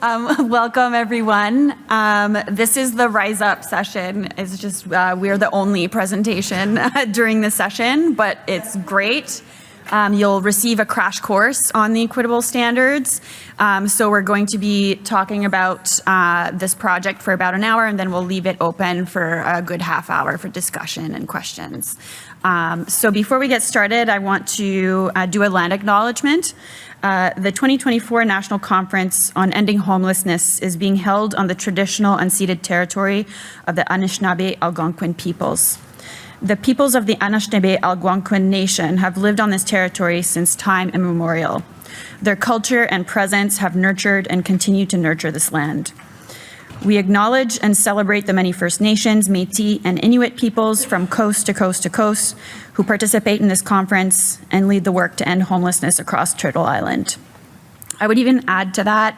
Welcome, everyone. This is the Rise Up session. It's just, we're the only presentation during the session, but it's great. You'll receive a crash course on the Equitable standards. So we're going to be talking about this project for about an hour, and then we'll leave it open for a good half hour for discussion and questions. So before we get started, I want to do a land acknowledgement. The 2024 National Conference on Ending Homelessness is being held on the traditional unceded territory of the Anishinaabe Algonquin peoples. The peoples of the Anishinaabe Algonquin Nation have lived on this territory since time immemorial. Their culture and presence have nurtured and continue to nurture this land. We acknowledge and celebrate the many First Nations, Métis, and Inuit peoples from coast to coast to coast who participate in this conference and lead the work to end homelessness across Turtle Island. I would even add to that,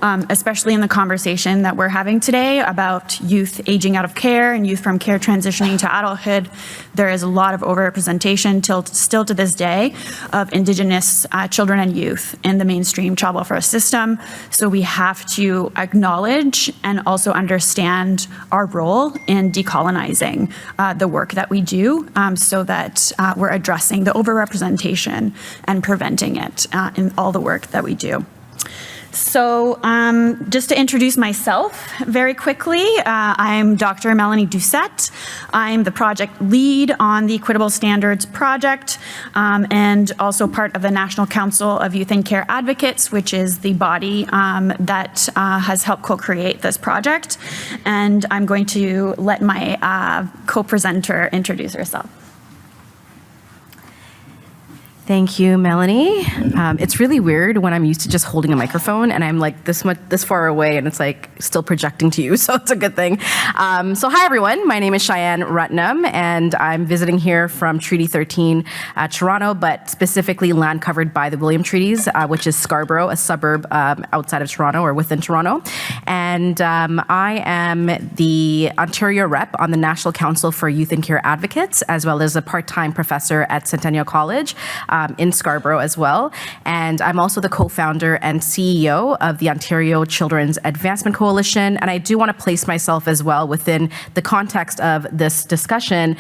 especially in the conversation that we're having today about youth aging out of care and youth from care transitioning to adulthood, there is a lot of overrepresentation still to this day of Indigenous children and youth in the mainstream child welfare system. So we have to acknowledge and also understand our role in decolonizing the work that we do so that we're addressing the overrepresentation and preventing it in all the work that we do. So just to introduce myself very quickly, I'm Dr. Melanie Doucet. I'm the project lead on the Equitable Standards project and also part of the National Council of Youth and Care Advocates, which is the body that has helped co-create this project. And I'm going to let my co-presenter introduce herself. Thank you, Melanie. It's really weird when I'm used to just holding a microphone and I'm like this far away and it's like still projecting to you, so it's a good thing. So hi everyone, my name is Cheyanne Ratnam and I'm visiting here from Treaty 13, Toronto, but specifically land covered by the William Treaties, which is Scarborough, a suburb outside of Toronto or within Toronto. And I am the Ontario rep on the National Council for Youth and Care Advocates, as well as a part-time professor at Centennial College in Scarborough as well. And I'm also the co-founder and CEO of the Ontario Children's Advancement Coalition. And I do want to place myself as well within the context of this discussion.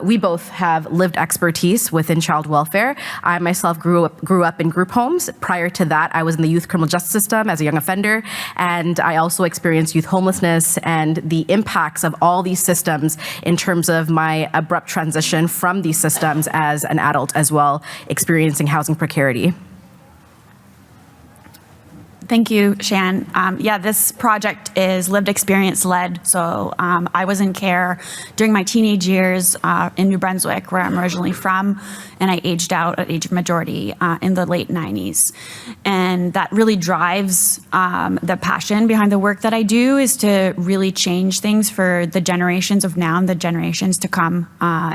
We both have lived expertise within child welfare. I myself grew up in group homes. Prior to that, I was in the youth criminal justice system as a young offender. And I also experienced youth homelessness and the impacts of all these systems in terms of my abrupt transition from these systems as an adult as well, experiencing housing precarity. Thank you, Cheyanne. Yeah, this project is lived experience led. So I was in care during my teenage years in New Brunswick, where I'm originally from, and I aged out at age of majority in the late 90s. And that really drives the passion behind the work that I do, is to really change things for the generations of now and the generations to come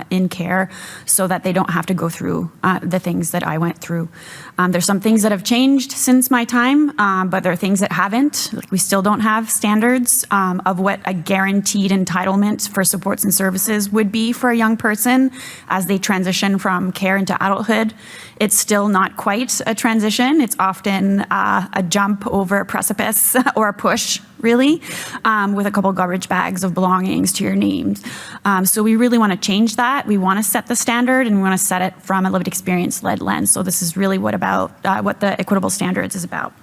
in care so that they don't have to go through the things that I went through. There's some things that have changed since my time, but there are things that haven't. Like, we still don't have standards of what a guaranteed entitlement for supports and services would be for a young person as they transition from care into adulthood. It's still not quite a transition. It's often a jump over a precipice or a push, really, with a couple garbage bags of belongings to your names. So we really want to change that. We want to set the standard, and we want to set it from a lived experience-led lens. So this is really what the Equitable Standards is about.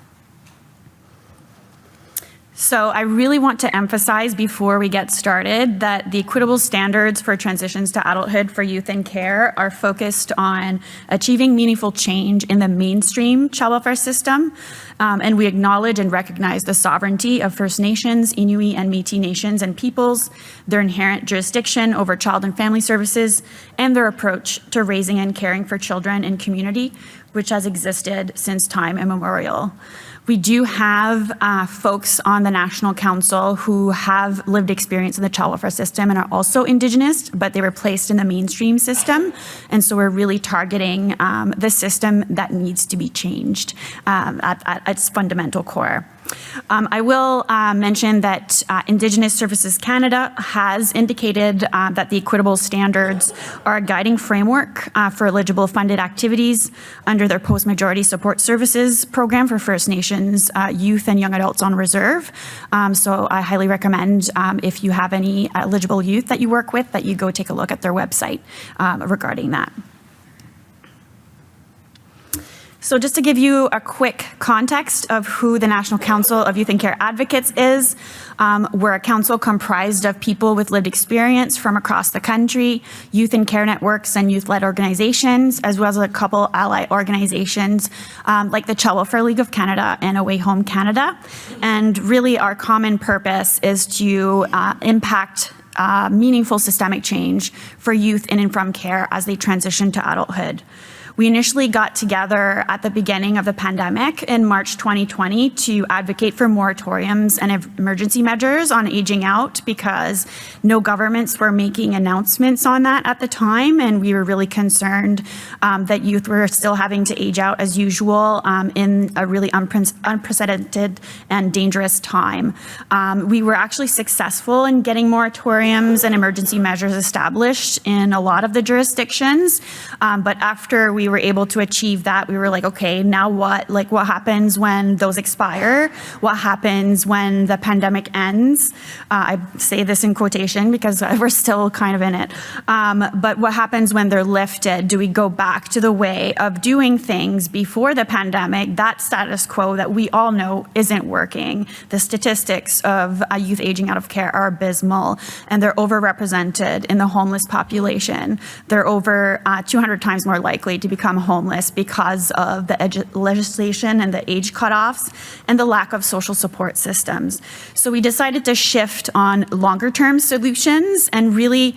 So I really want to emphasize before we get started that the Equitable Standards for transitions to adulthood for youth in care are focused on achieving meaningful change in the mainstream child welfare system. And we acknowledge and recognize the sovereignty of First Nations, Inuit and Métis nations and peoples, their inherent jurisdiction over child and family services, and their approach to raising and caring for children in community, which has existed since time immemorial. We do have folks on the National Council who have lived experience in the child welfare system and are also Indigenous, but they were placed in the mainstream system. And so we're really targeting the system that needs to be changed at its fundamental core. I will mention that Indigenous Services Canada has indicated that the Equitable standards are a guiding framework for eligible funded activities under their post-majority support services program for First Nations youth and young adults on reserve. So I highly recommend if you have any eligible youth that you work with that you go take a look at their website regarding that. So just to give you a quick context of who the National Council of Youth and Care Advocates is, we're a council comprised of people with lived experience from across the country, youth and care networks and youth-led organizations, as well as a couple ally organizations like the Child Welfare League of Canada and Away Home Canada. And really our common purpose is to impact meaningful systemic change for youth in and from care as they transition to adulthood. We initially got together at the beginning of the pandemic in March 2020 to advocate for moratoriums and emergency measures on aging out because no governments were making announcements on that at the time, and we were really concerned that youth were still having to age out as usual in a really unprecedented and dangerous time. We were actually successful in getting moratoriums and emergency measures established in a lot of the jurisdictions, but after we were able to achieve that, we were like, okay, now what? Like, what happens when those expire? What happens when the pandemic ends? I say this in quotation because we're still kind of in it. But what happens when they're lifted? Do we go back to the way of doing things before the pandemic? That status quo that we all know isn't working. The statistics of youth aging out of care are abysmal, and they're overrepresented in the homeless population. They're over 200 times more likely to become homeless because of the legislation and the age cutoffs and the lack of social support systems. So we decided to shift on longer term solutions and really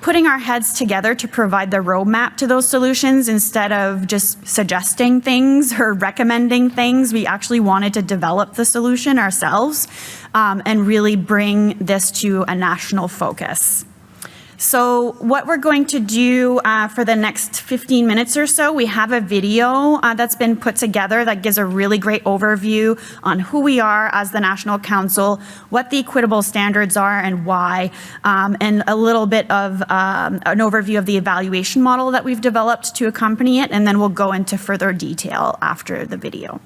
putting our heads together to provide the roadmap to those solutions instead of just suggesting things or recommending things. We actually wanted to develop the solution ourselves and really bring this to a national focus. So what we're going to do for the next 15 minutes or so, we have a video that's been put together that gives a really great overview on who we are as the National Council, what the Equitable standards are and why, and a little bit of an overview of the evaluation model that we've developed to accompany it, and then we'll go into further detail after the video.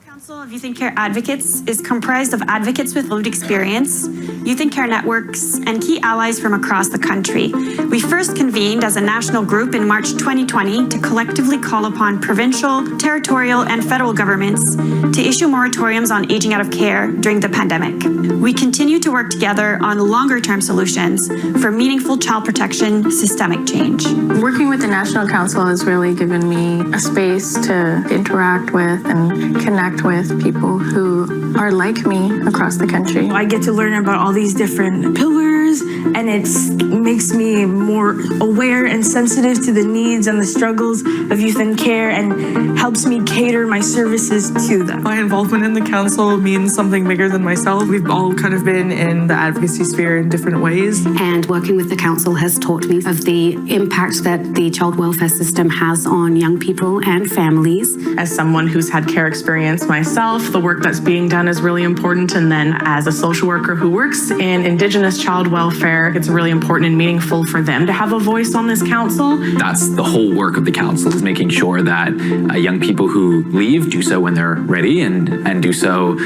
Council of Youth and Care Advocates is comprised of advocates with lived experience, youth and care networks, and key allies from across the country. We first convened as a national group in March 2020 to collectively call upon provincial, territorial, and federal governments to issue moratoriums on aging out of care during the pandemic. We continue to work together on longer-term solutions for meaningful child protection systemic change. Working with the National Council has really given me a space to interact with and connect with people who are like me across the country. I get to learn about all these different pillars, and it makes me more aware and sensitive to the needs and the struggles of youth and care and helps me cater my services to them. My involvement in the council means something bigger than myself. We've all kind of been in the advocacy sphere in different ways. And working with the council has taught me of the impact that the child welfare system has on young people and families. As someone who's had care experience myself, the work that's being done is really important. And then as a social worker who works in Indigenous child welfare, it's really important and meaningful for them to have a voice on this council. That's the whole work of the council, is making sure that young people who leave do so when they're ready and do so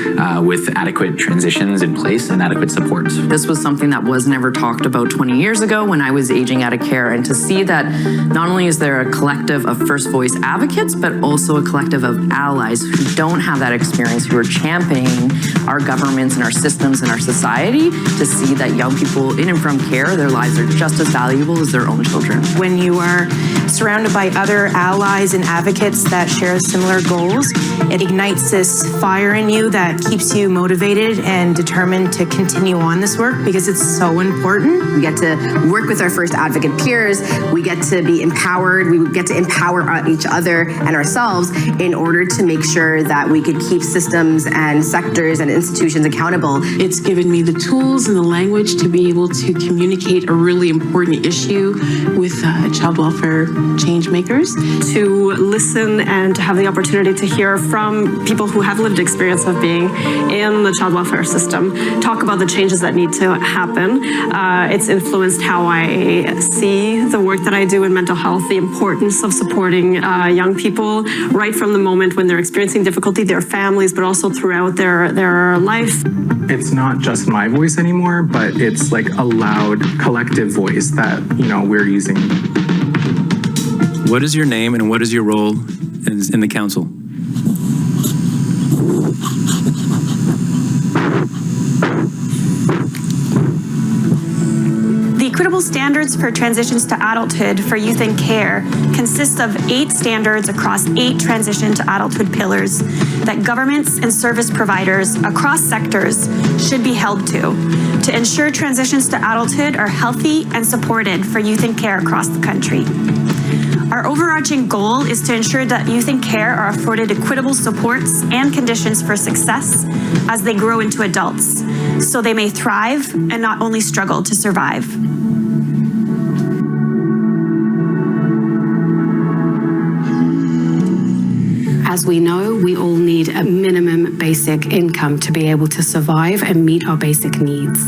with adequate transitions in place and adequate supports. This was something that was never talked about 20 years ago when I was aging out of care, and to see that not only is there a collective of first voice advocates, but also a collective of allies who don't have that experience, who are championing our governments and our systems and our society, to see that young people in and from care, their lives are just as valuable as their own children. When you are surrounded by other allies and advocates that share similar goals, it ignites this fire in you that keeps you motivated and determined to continue on this work because it's so important. We get to work with our first advocate peers. We get to be empowered. We get to empower each other and ourselves in order to make sure that we could keep systems and sectors and institutions accountable. It's given me the tools and the language to be able able to communicate a really important issue with child welfare change makers. To listen and to have the opportunity to hear from people who have lived experience of being in the child welfare system, talk about the changes that need to happen. It's influenced how I see the work that I do in mental health, the importance of supporting young people right from the moment when they're experiencing difficulty, their families, but also throughout their life. It's not just my voice anymore, but it's like a loud collective voice that, we're using. What is your name and what is your role in the council? The Equitable Standards for Transitions to Adulthood for Youth in Care consists of 8 standards across 8 transition to adulthood pillars that governments and service providers across sectors should be held to ensure transitions to adulthood are healthy and supported for youth in care across the country. Our overarching goal is to ensure that youth in care are afforded equitable supports and conditions for success as they grow into adults, so they may thrive and not only struggle to survive. As we know, we all need a minimum basic income to be able to survive and meet our basic needs.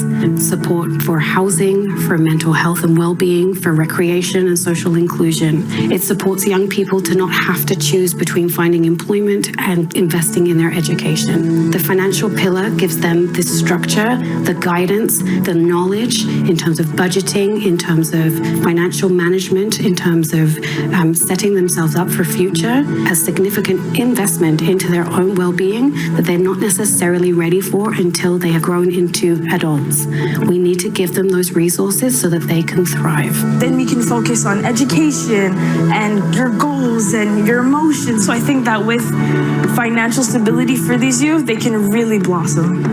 Support for housing, for mental health and well-being, for recreation and social inclusion. It supports young people to not have to choose between finding employment and investing in their education. The financial pillar gives them the structure, the guidance, the knowledge in terms of budgeting, in terms of financial management, in terms of setting themselves up for future, a significant investment into their own well-being that they're not necessarily ready for until they have grown into adults. We need to give them those resources so that they can thrive. Then we can focus on education and your goals and your emotions. So I think that with financial stability for these youth, they can really blossom.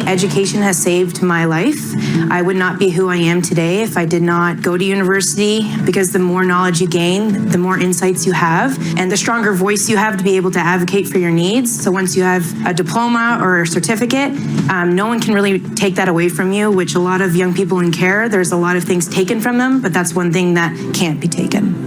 Education has saved my life. I would not be who I am today if I did not go to university, because the more knowledge you gain, the more insights you have, and the stronger voice you have to be able to advocate for your needs. So once you have a diploma or a certificate, no one can really take that away from you, which a lot of young people in care, there's a lot of things taken from them, but that's one thing that can't be taken.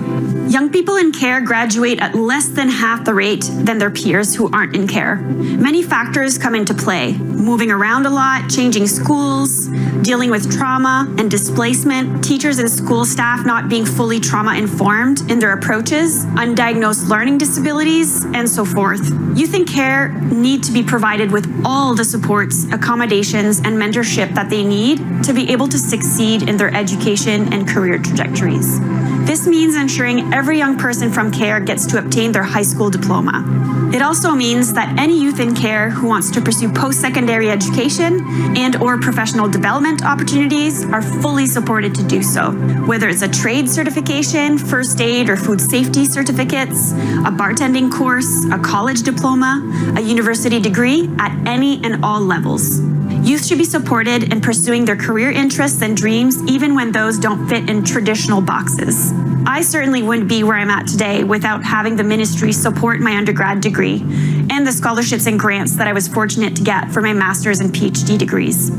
Young people in care graduate at less than half the rate than their peers who aren't in care. Many factors come into play: moving around a lot, changing schools, dealing with trauma and displacement, teachers and school staff not being fully trauma informed in their approaches, undiagnosed learning disabilities, and so forth. Youth in care need to be provided with all the supports, accommodations, and mentorship that they need to be able to succeed in their education and career trajectories. This means ensuring every young person from care gets to obtain their high school diploma. It also means that any youth in care who wants to pursue post-secondary education and/or professional development opportunities are fully supported to do so. Whether it's a trade certification, first aid or food safety certificates, a bartending course, a college diploma, a university degree at any and all levels. Youth should be supported in pursuing their career interests and dreams, even when those don't fit in traditional boxes. I certainly wouldn't be where I'm at today without having the ministry support my undergrad degree and the scholarships and grants that I was fortunate to get for my master's and PhD degrees.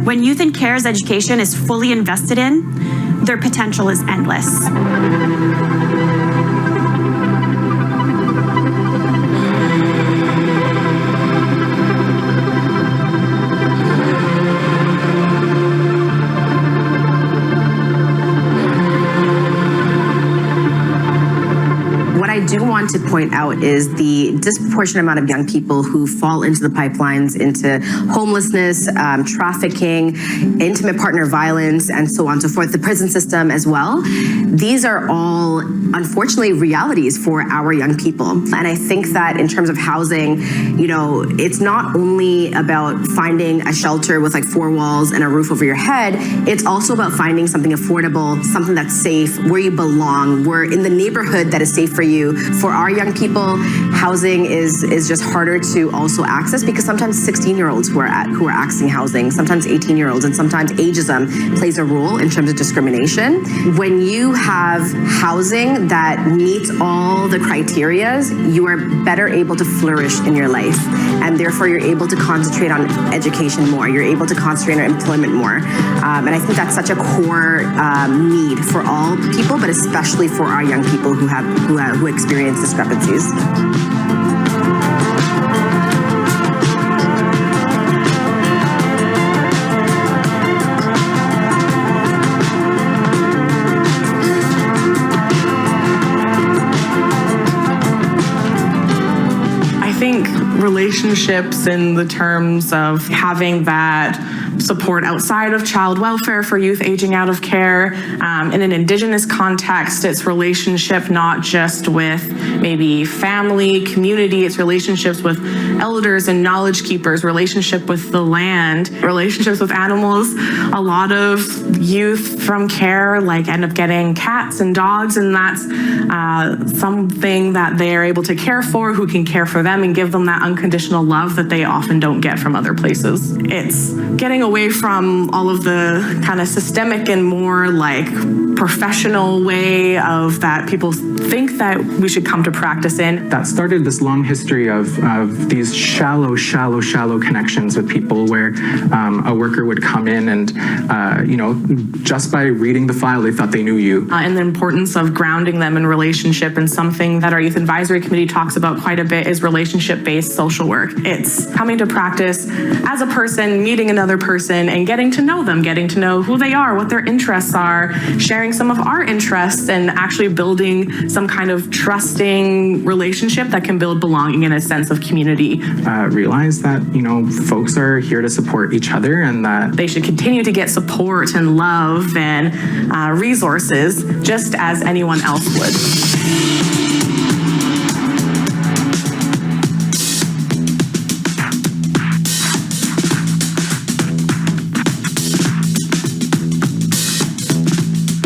When youth in care's education is fully invested in, their potential is endless. I do want to point out is the disproportionate amount of young people who fall into the pipelines, into homelessness, trafficking, intimate partner violence, and so on and so forth, the prison system as well. These are all, unfortunately, realities for our young people. And I think that in terms of housing, it's not only about finding a shelter with like 4 walls and a roof over your head, it's also about finding something affordable, something that's safe, where you belong, where in the neighborhood that is safe for you, do. For our young people, housing is just harder to also access because sometimes 16-year-olds who are accessing housing, sometimes 18-year-olds, and sometimes ageism plays a role in terms of discrimination. When you have housing that meets all the criteria, you are better able to flourish in your life, and therefore you're able to concentrate on education more. You're able to concentrate on employment more, and I think that's such a core need for all people, but especially for our young people who experience discrepancies. Relationships in the terms of having that support outside of child welfare for youth aging out of care. In an Indigenous context, it's relationship not just with maybe family, community, it's relationships with elders and knowledge keepers, relationship with the land, relationships with animals. A lot of youth from care end up getting cats and dogs, and that's something that they're able to care for, who can care for them and give them that unconditional love that they often don't get from other places. It's getting away from all of the kind of systemic and more professional way of that people think that we should come to practice in. That started this long history of these shallow connections with people where a worker would come in and, just by reading the file, they thought they knew you. And the importance of grounding them in relationship, and something that our Youth Advisory Committee talks about quite a bit is relationship-based social work. It's coming to practice as a person, meeting another person and getting to know them, getting to know who they are, what their interests are, sharing some of our interests, and actually building some kind of trusting relationship that can build belonging and a sense of community. Realize that, folks are here to support each other, and that they should continue to get support and love and resources just as anyone else would.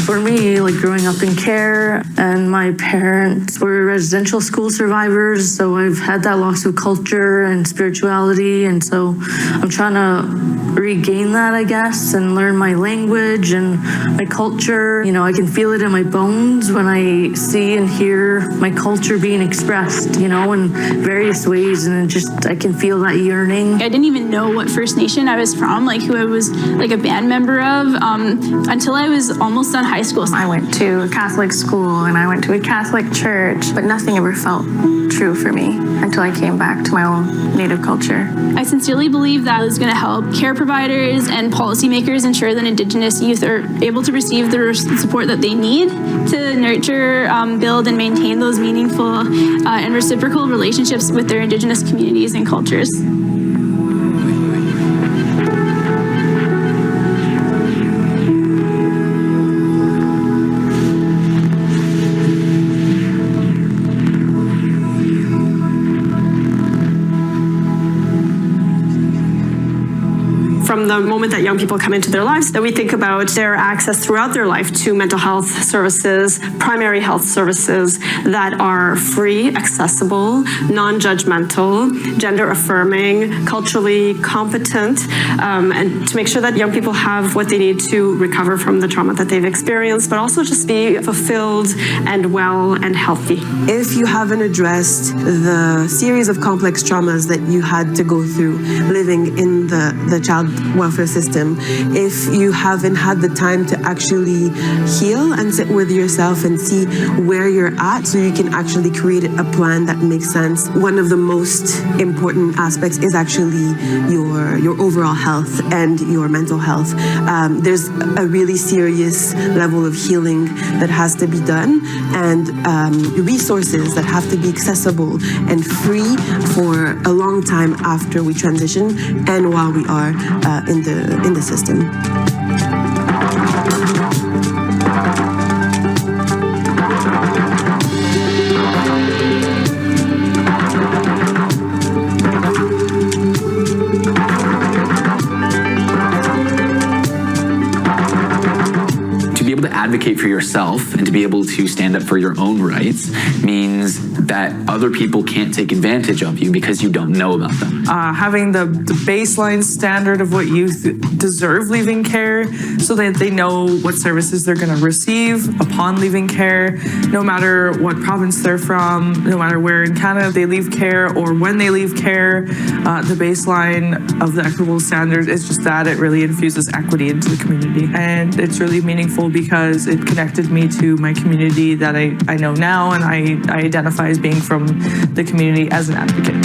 For me, growing up in care, and my parents were residential school survivors, so I've had that loss of culture and spirituality, and so I'm trying to regain that, I guess, and learn my language and my culture. I can feel it in my bones when I see and hear my culture being expressed, in various ways, and I can feel that yearning. I didn't even know what First Nation I was from, who I was a band member of, until I was almost done high school. I went to a Catholic school and I went to a Catholic church, but nothing ever felt true for me until I came back to my own native culture. I sincerely believe that is going to help care providers and policymakers ensure that Indigenous youth are able to receive the support that they need to nurture, build, and maintain those meaningful and reciprocal relationships with their Indigenous communities and cultures. From the moment that young people come into their lives, that we think about their access throughout their life to mental health services, primary health services that are free, accessible, non-judgmental, gender affirming, culturally competent, and to make sure that young people have what they need to recover from the trauma that they've experienced, but also just be fulfilled and well and healthy. If you haven't addressed the series of complex traumas that you had to go through living in the child welfare system, if you haven't had the time to actually heal and sit with yourself and see where you're at so you can actually create a plan that makes sense, one of the most important aspects is actually your overall health and your mental health. There's a really serious level of healing that has to be done, and resources that have to be accessible and free for a long time after we transition and while we are in the system. To be able to advocate for yourself and to be able to stand up for your own rights means that other people can't take advantage of you because you don't know about them. Having the baseline standard of what youth deserve leaving care so that they know what services they're going to receive upon leaving care, no matter what province they're from, no matter where in Canada they leave care or when they leave care. The baseline of the Equitable standard is just that it really infuses equity into the community. And it's really meaningful because it connected me to my community that I know now, and I identify as being from the community as an advocate.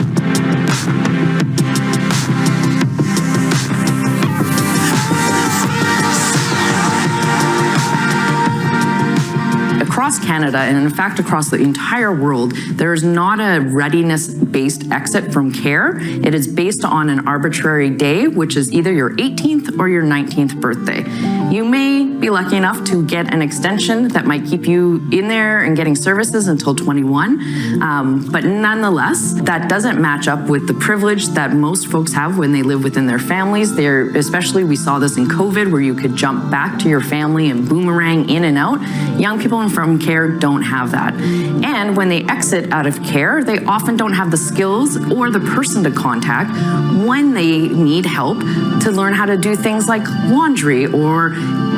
Across Canada, and in fact across the entire world, there is not a readiness-based exit from care. It is based on an arbitrary day, which is either your 18th or your 19th birthday. You may be lucky enough to get an extension that might keep you in there and getting services until 21, but nonetheless, that doesn't match up with the privilege that most folks have when they live within their families. Especially, we saw this in COVID, where you could jump back to your family and boomerang in and out. Young people from care don't have that. And when they exit out of care, they often don't have the skills or the person to contact when they need help to learn how to do things like laundry, or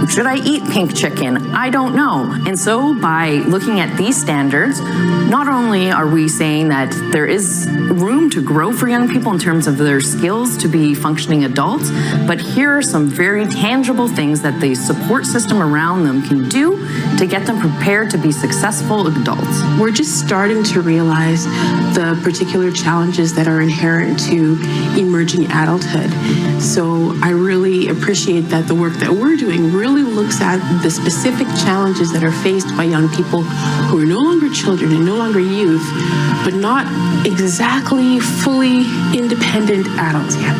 should I eat pink chicken? I don't know. And so by looking at these standards, not only are we saying that there is room to grow for young people in terms of their skills to be functioning adults, but here are some very tangible things that the support system around them can do to get them prepared to be successful adults. We're just starting to realize the particular challenges that are inherent to emerging adulthood. So I really appreciate that the work that we're doing really looks at the specific challenges that are faced by young people who are no longer children and no longer youth, but not exactly fully independent adults yet.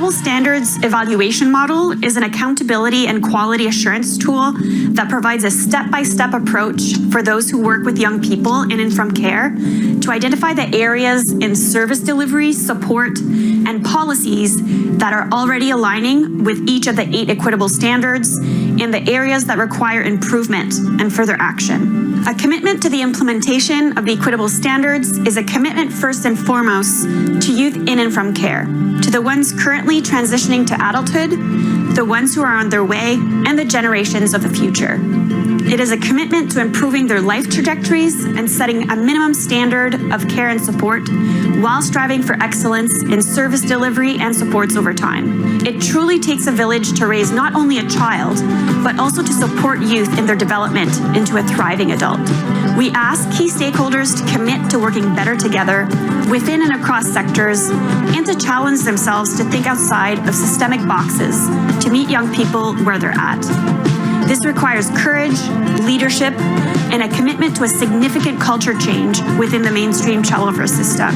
Standards evaluation model is an accountability and quality assurance tool that provides a step-by-step approach for those who work with young people in and from care to identify the areas in service delivery, support, and policies that are already aligning with each of the 8 equitable standards in the areas that require improvement and further action. A commitment to the implementation of the equitable standards is a commitment first and foremost to youth in and from care, to the ones currently transitioning to adulthood, the ones who are on their way, and the generations of the future. It is a commitment to improving their life trajectories and setting a minimum standard of care and support while striving for excellence in service delivery and supports over time. It truly takes a village to raise not only a child, but also to support youth in their development into a thriving adult. We ask key stakeholders to commit to working better together within and across sectors and to challenge themselves to think outside of systemic boxes to meet young people where they're at. This requires courage, leadership, and a commitment to a significant culture change within the mainstream child welfare system,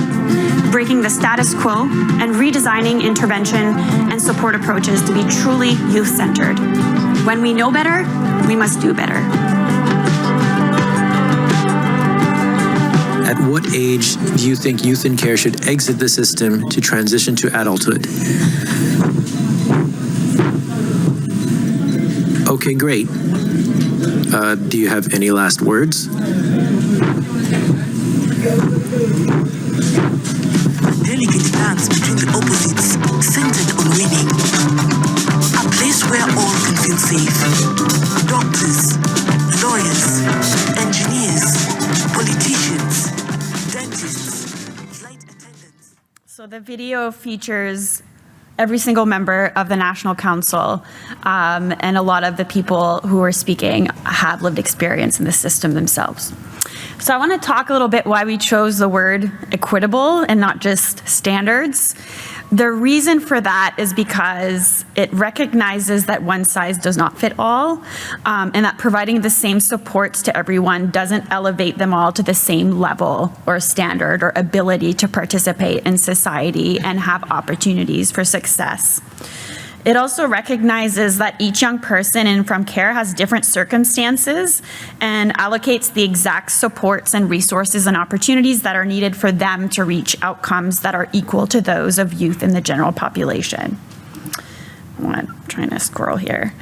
breaking the status quo and redesigning intervention and support approaches to be truly youth-centered. When we know better, we must do better. At what age do you think youth in care should exit the system to transition to adulthood? Okay, great. Do you have any last words? Delicate dance between the opposites, centered on winning. A place where all can feel safe. Doctors, lawyers, engineers, politicians, dentists, flight attendants. So the video features every single member of the National Council, and a lot of the people who are speaking have lived experience in the system themselves. So I want to talk a little bit why we chose the word equitable and not just standards. The reason for that is because it recognizes that one size does not fit all, and that providing the same supports to everyone doesn't elevate them all to the same level or standard or ability to participate in society and have opportunities for success. It also recognizes that each young person in from care has different circumstances and allocates the exact supports and resources and opportunities that are needed for them to reach outcomes that are equal to those of youth in the general population. I'm trying to scroll here.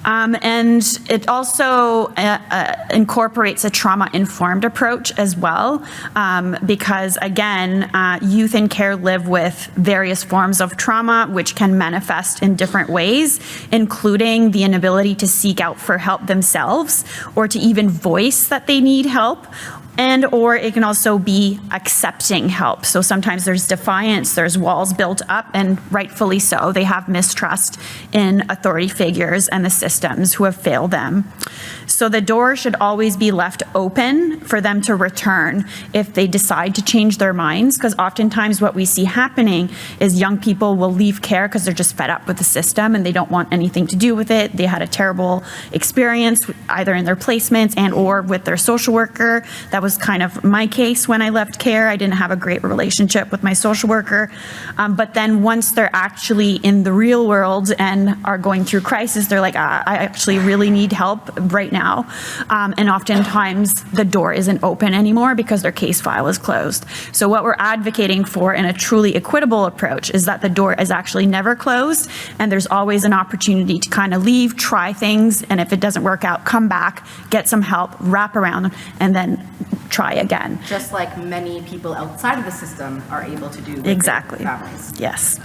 And it also incorporates a trauma-informed approach as well, because again, youth in care live with various forms of trauma, which can manifest in different ways, including the inability to seek out for help themselves or to even voice that they need help. And or it can also be accepting help. So sometimes there's defiance, there's walls built up, and rightfully so. They have mistrust in authority figures and the systems who have failed them. So the door should always be left open for them to return if they decide to change their minds, because oftentimes what we see happening is young people will leave care because they're just fed up with the system and they don't want anything to do with it. They had a terrible experience either in their placements and or with their social worker. That was kind of my case when I left care. I didn't have a great relationship with my social worker. But then once they're actually in the real world and are going through crisis, they're like, I actually really need help right now. And oftentimes the door isn't open anymore because their case file is closed. So what we're advocating for in a truly equitable approach is that the door is actually never closed and there's always an opportunity to kind of leave, try things, and if it doesn't work out, come back, get some help, wrap around, and then try again. Just like many people outside of the system are able to do with Exactly. their families. Yes.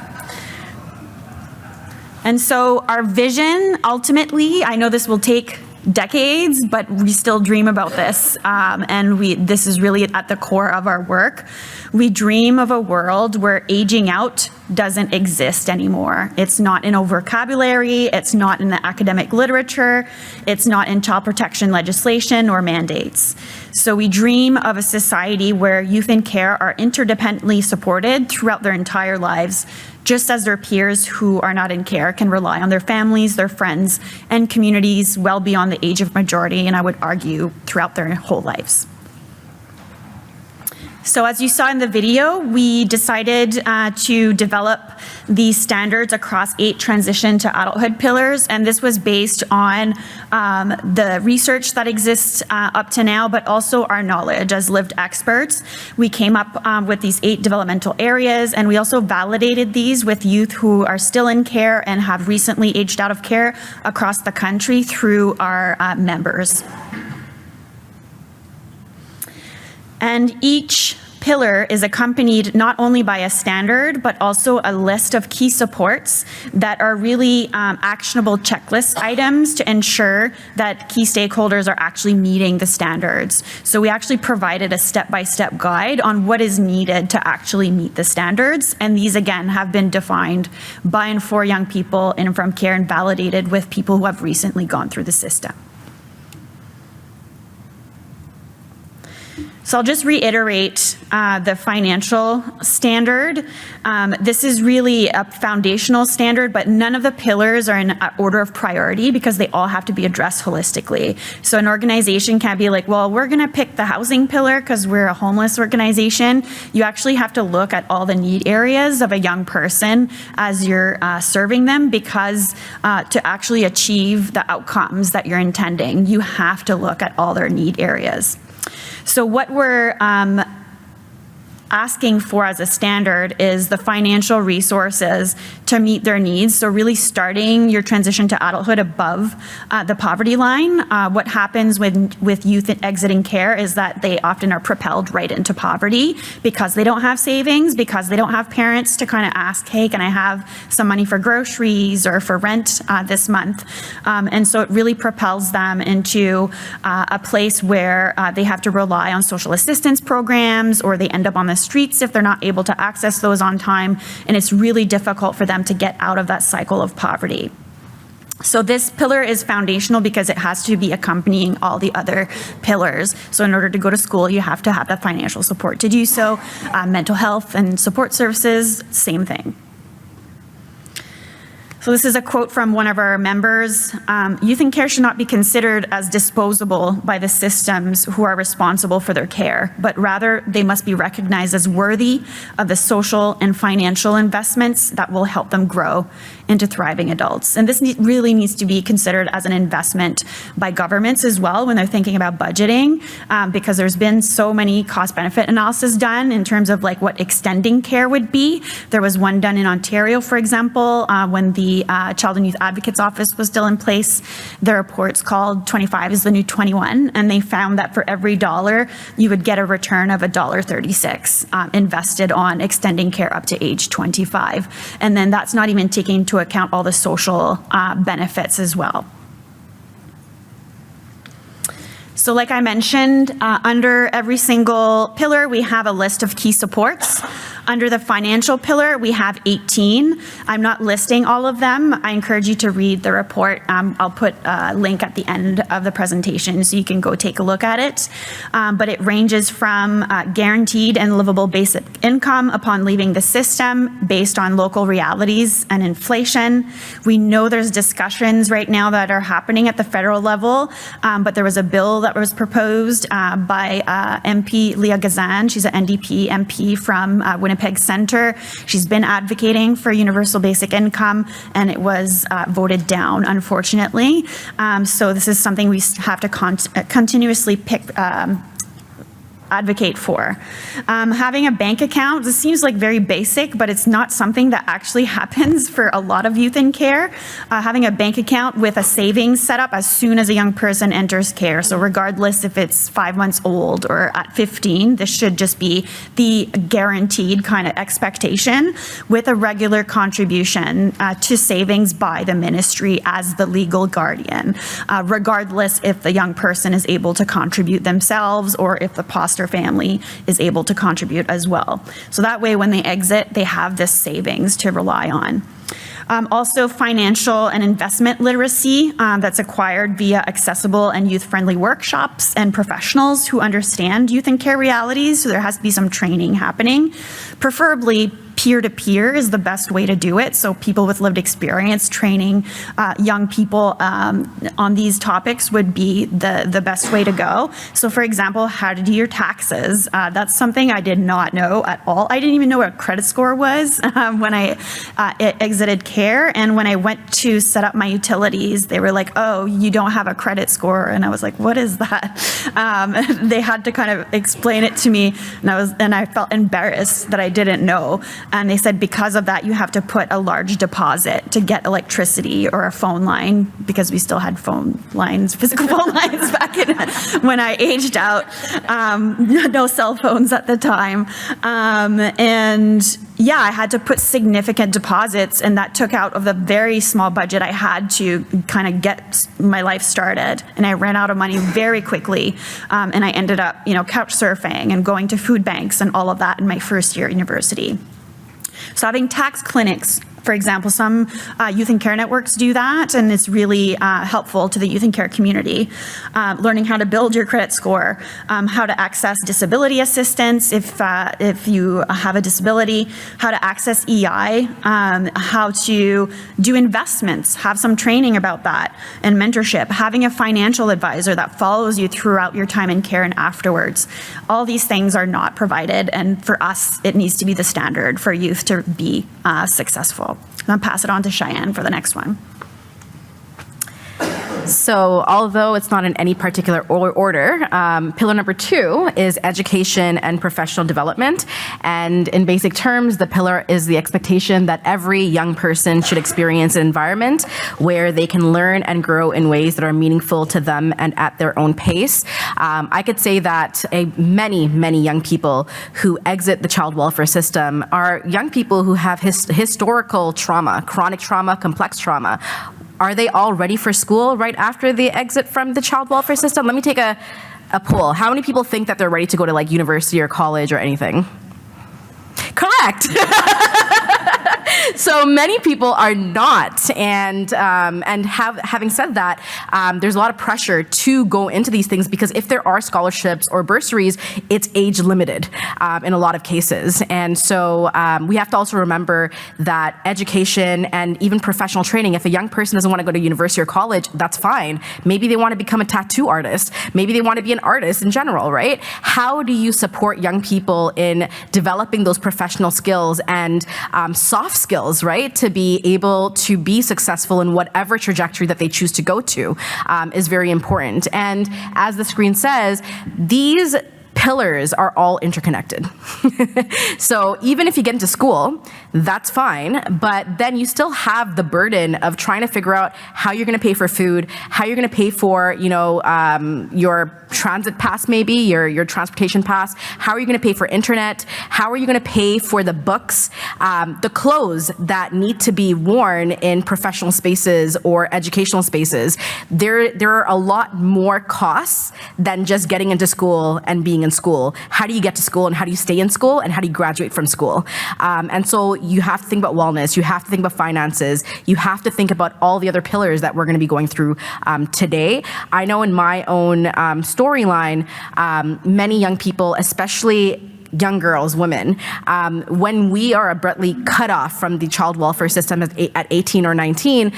And so our vision, ultimately, I know this will take decades, but we still dream about this. And this is really at the core of our work. We dream of a world where aging out doesn't exist anymore. It's not in our vocabulary, it's not in the academic literature, it's not in child protection legislation or mandates. So we dream of a society where youth in care are interdependently supported throughout their entire lives, just as their peers who are not in care can rely on their families, their friends, and communities well beyond the age of majority, and I would argue throughout their whole lives. So as you saw in the video, we decided to develop these standards across 8 transition to adulthood pillars, and this was based on the research that exists up to now, but also our knowledge as lived experts. We came up with these 8 developmental areas, and we also validated these with youth who are still in care and have recently aged out of care across the country through our members. And each pillar is accompanied not only by a standard, but also a list of key supports that are really actionable checklist items to ensure that key stakeholders are actually meeting the standards. So we actually provided a step-by-step guide on what is needed to actually meet the standards. And these, again, have been defined by and for young people in and from care and validated with people who have recently gone through the system. So I'll just reiterate the financial standard. This is really a foundational standard, but none of the pillars are in order of priority because they all have to be addressed holistically. So an organization can't be like, well, we're gonna pick the housing pillar because we're a homeless organization. You actually have to look at all the need areas of a young person as you're serving them, because to actually achieve the outcomes that you're intending, you have to look at all their need areas. So what we're asking for as a standard is the financial resources to meet their needs. So really starting your transition to adulthood above the poverty line. What happens with youth exiting care is that they often are propelled right into poverty because they don't have savings, because they don't have parents to kind of ask, hey, can I have some money for groceries or for rent this month? And so it really propels them into a place where they have to rely on social assistance programs, or they end up on the streets if they're not able to access those on time, and it's really difficult for them to get out of that cycle of poverty. So this pillar is foundational because it has to be accompanying all the other pillars. So in order to go to school, you have to have the financial support to do so. Mental health and support services, same thing. So this is a quote from one of our members. Youth in care should not be considered as disposable by the systems who are responsible for their care, but rather they must be recognized as worthy of the social and financial investments that will help them grow into thriving adults. And this really needs to be considered as an investment by governments as well when they're thinking about budgeting, because there's been so many cost-benefit analysis done in terms of like what extending care would be. There was one done in Ontario, for example, when the Child and Youth Advocates Office was still in place. The report's called 25 is the new 21, and they found that for every $1, you would get a return of $1.36 invested on extending care up to age 25. And then that's not even taking into account all the social benefits as well. So like I mentioned, under every single pillar, we have a list of key supports. Under the financial pillar, we have 18. I'm not listing all of them. I encourage you to read the report. I'll put a link at the end of the presentation so you can go take a look at it. But it ranges from guaranteed and livable basic income upon leaving the system based on local realities and inflation. We know there's discussions right now that are happening at the federal level, but there was a bill that was proposed by MP Leah Gazan. She's an NDP MP from Winnipeg Centre. She's been advocating for universal basic income, and it was voted down, unfortunately. So this is something we have to continuously advocate for. Having a bank account, this seems like very basic, but it's not something that actually happens for a lot of youth in care. Having a bank account with a savings set up as soon as a young person enters care. So regardless if it's 5 months old or at 15, this should just be the guaranteed kind of expectation with a regular contribution to savings by the ministry as the legal guardian, regardless if the young person is able to contribute themselves or if the foster family is able to contribute as well. So that way when they exit, they have this savings to rely on. Also financial and investment literacy that's acquired via accessible and youth-friendly workshops and professionals who understand youth and care realities. So there has to be some training happening. Preferably peer-to-peer is the best way to do it. So people with lived experience training young people on these topics would be the best way to go. So for example, how to do your taxes. That's something I did not know at all. I didn't even know what a credit score was when I exited care. And when I went to set up my utilities, they were like, oh, you don't have a credit score. And I was like, what is that? They had to kind of explain it to me. And I felt embarrassed that I didn't know. And they said because of that, you have to put a large deposit to get electricity or a phone line, because we still had phone lines, physical phone lines back when I aged out. No cell phones at the time. And yeah, I had to put significant deposits, and that took out of the very small budget I had to kind of get my life started. And I ran out of money very quickly. And I ended up, couch surfing and going to food banks and all of that in my first year at university. So having tax clinics, for example, some youth and care networks do that, and it's really helpful to the youth and care community. Learning how to build your credit score, how to access disability assistance if you have a disability, how to access EI, how to do investments, have some training about that, and mentorship, having a financial advisor that follows you throughout your time in care and afterwards. All these things are not provided, and for us, it needs to be the standard for youth to be successful. I'll pass it on to Cheyanne for the next one. So although it's not in any particular order, pillar number 2 is education and professional development. And in basic terms, the pillar is the expectation that every young person should experience an environment where they can learn and grow in ways that are meaningful to them and at their own pace. I could say that many young people who exit the child welfare system are young people who have historical trauma, chronic trauma, complex trauma. Are they all ready for school right after they exit from the child welfare system? Let me take a poll. How many people think that they're ready to go to like university or college or anything? Correct. So So many people are not. And having said that, there's a lot of pressure to go into these things because if there are scholarships or bursaries, it's age limited in a lot of cases. And so we have to also remember that education and even professional training, if a young person doesn't want to go to university or college, that's fine. Maybe they want to become a tattoo artist. Maybe they want to be an artist in general, right? How do you support young people in developing those professional skills and soft skills, right? To be able to be successful in whatever trajectory that they choose to go to is very important. And as the screen says, these pillars are all interconnected. So even if you get into school, that's fine, but then you still have the burden of trying to figure out how you're going to pay for food, how you're going to pay for, your transit pass, maybe your transportation pass. How are you going to pay for internet? How are you going to pay for the books, the clothes that need to be worn in professional spaces or educational spaces? There are a lot more costs than just getting into school and being in school. How do you get to school and how do you stay in school and how do you graduate from school? And so you have to think about wellness. You have to think about finances. You have to think about all the other pillars that we're going to be going through today. I know in my own storyline, many young people, especially young girls, women, when we are abruptly cut off from the child welfare system at 18 or 19,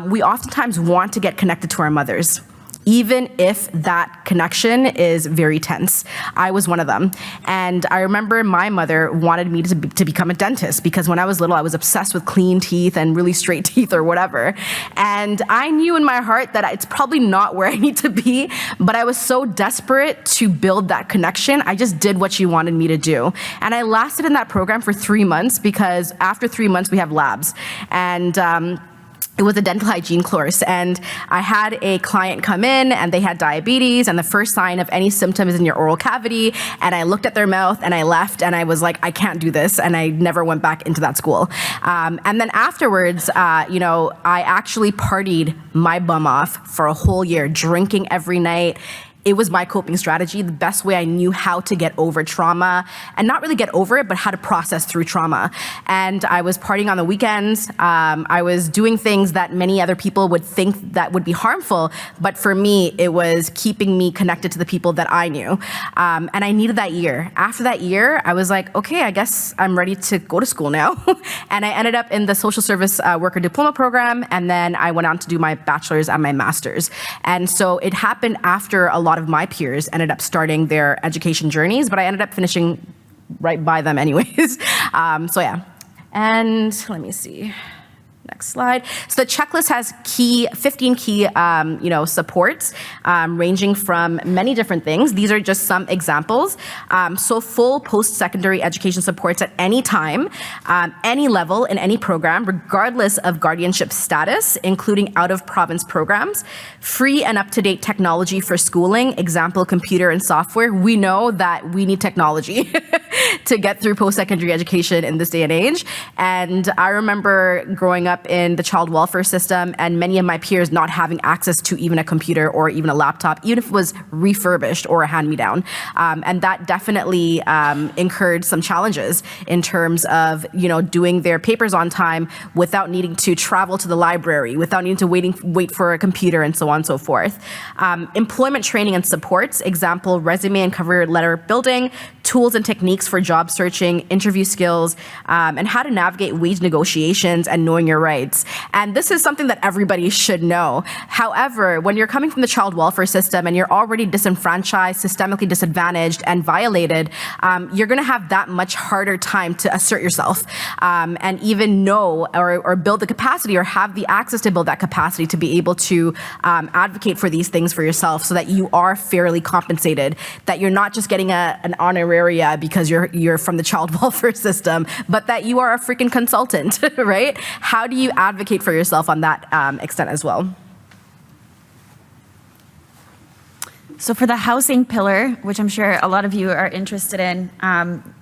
we oftentimes want to get connected to our mothers, even if that connection is very tense. I was one of them. And I remember my mother wanted me to become a dentist because when I was little, I was obsessed with clean teeth and really straight teeth or whatever. And I knew in my heart that it's probably not where I need to be, but I was so desperate to build that connection. I just did what she wanted me to do. And I lasted in that program for 3 months because after 3 months, we have labs. And it was a dental hygiene course, and I had a client come in and they had diabetes, and the first sign of any symptom is in your oral cavity, and I looked at their mouth and I left and I was like, I can't do this, and I never went back into that school. And then afterwards, I actually partied my bum off for a whole year, drinking every night. It was my coping strategy, the best way I knew how to get over trauma, and not really get over it, but how to process through trauma. And I was partying on the weekends. I was doing things that many other people would think that would be harmful, but for me, it was keeping me connected to the people that I knew. And I needed that year. After that year, I was like, okay, I guess I'm ready to go to school now. And I ended up in the social service worker diploma program, and then I went on to do my bachelor's and my master's. And so it happened after a lot of my peers ended up starting their education journeys, but I ended up finishing right by them anyways. So yeah, and let me see. Next slide. So the checklist has 15 key, supports ranging from many different things. These are just some examples. So full post-secondary education supports at any time, any level in any program, regardless of guardianship status, including out-of-province programs. Free and up-to-date technology for schooling, example, computer and software. We know that we need technology to get through post-secondary education in this day and age. And I remember growing up in the child welfare system and many of my peers not having access to even a computer or even a laptop, even if it was refurbished or a hand-me-down. And that definitely incurred some challenges in terms of, doing their papers on time without needing to travel to the library, without needing to wait for a computer and so on and so forth. Employment training and supports, example, resume and cover letter building, tools and techniques for job searching, interview skills, and how to navigate wage negotiations and knowing your rights. And this is something that everybody should know. However, when you're coming from the child welfare system and you're already disenfranchised, systemically disadvantaged, and violated, you're going to have that much harder time to assert yourself and even know or build the capacity or have the access to build that capacity to be able to advocate for these things for yourself so that you are fairly compensated, that you're not just getting an honoraria because you're from the child welfare system, but that you are a freaking consultant, right? How do you advocate for yourself on that extent as well? So for the housing pillar, which I'm sure a lot of you are interested in,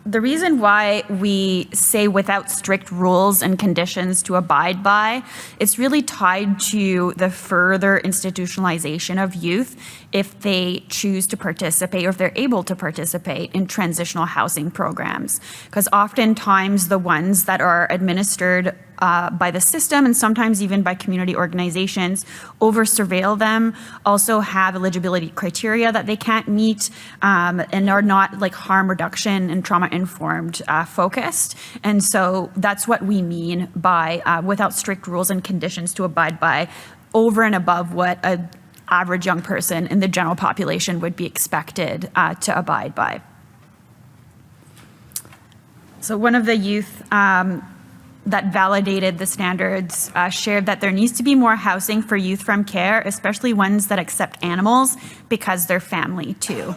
the reason why we say without strict rules and conditions to abide by, it's really tied to the further institutionalization of youth if they choose to participate or if they're able to participate in transitional housing programs. Because oftentimes the ones that are administered by the system and sometimes even by community organizations, over-surveil them, also have eligibility criteria that they can't meet, and are not like harm reduction and trauma-informed focused. And so that's what we mean by without strict rules and conditions to abide by, over and above what an average young person in the general population would be expected to abide by. So one of the youth that validated the standards shared that there needs to be more housing for youth from care, especially ones that accept animals because they're family too.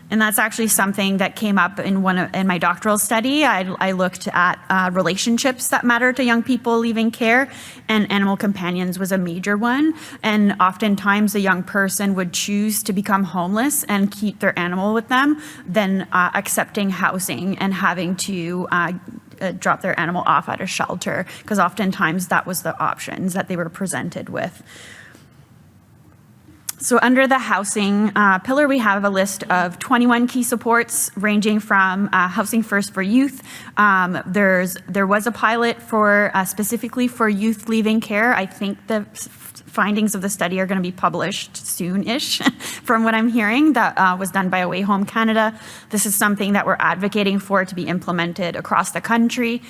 And that's actually something that came up in my doctoral study. I looked at relationships that matter to young people leaving care, and animal companions was a major one. And oftentimes a young person would choose to become homeless and keep their animal with them than accepting housing and having to drop their animal off at a shelter, because oftentimes that was the options that they were presented with. So under the housing pillar, we have a list of 21 key supports ranging from Housing First for Youth. There was a pilot for specifically for youth leaving care. I think the findings of the study are going to be published soon-ish from what I'm hearing. That was done by Away Home Canada. This is something that we're advocating for to be implemented across the country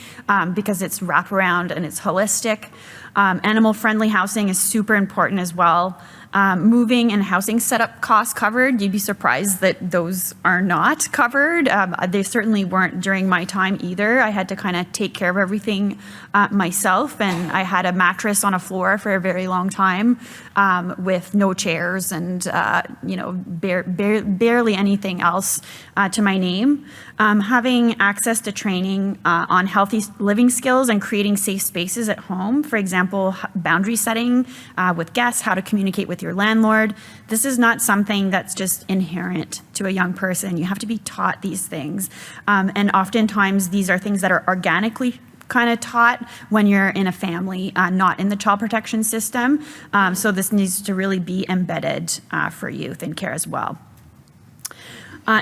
because it's wraparound and it's holistic. Animal-friendly housing is super important as well. Moving and housing setup costs covered. You'd be surprised that those are not covered. They certainly weren't during my time either. I had to kind of take care of everything myself, and I had a mattress on a floor for a very long time with no chairs and barely anything else to my name. Having access to training on healthy living skills and creating safe spaces at home. For example, boundary setting with guests, how to communicate with your landlord. This is not something that's just inherent to a young person. You have to be taught these things. And oftentimes these are things that are organically kind of taught when you're in a family, not in the child protection system. So this needs to really be embedded for youth in care as well.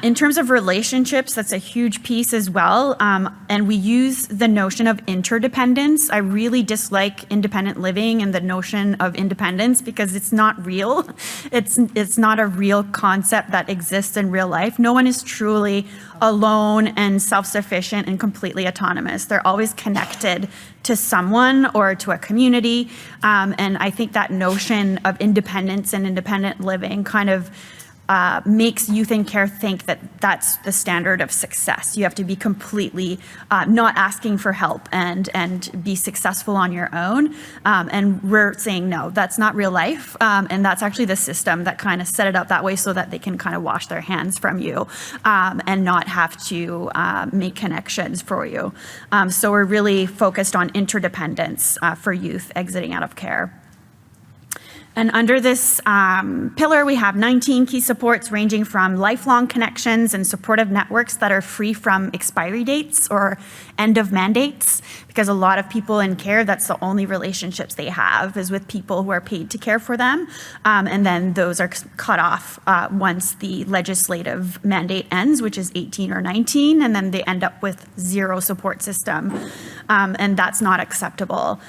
In terms of relationships, that's a huge piece as well. And we use the notion of interdependence. I really dislike independent living and the notion of independence because it's not real. It's not a real concept that exists in real life. No one is truly alone and self-sufficient and completely autonomous. They're always connected to someone or to a community. And I think that notion of independence and independent living kind of makes youth in care think that that's the standard of success. You have to be completely not asking for help and be successful on your own. And we're saying, no, that's not real life. And that's actually the system that kind of set it up that way so that they can kind of wash their hands from you and not have to make connections for you. So we're really focused on interdependence for youth exiting out of care. And under this pillar, we have 19 key supports ranging from lifelong connections and supportive networks that are free from expiry dates or end of mandates, because a lot of people in care, that's the only relationships they have is with people who are paid to care for them. And then those are cut off once the legislative mandate ends, which is 18 or 19, and then they end up with zero support system. And that's not acceptable.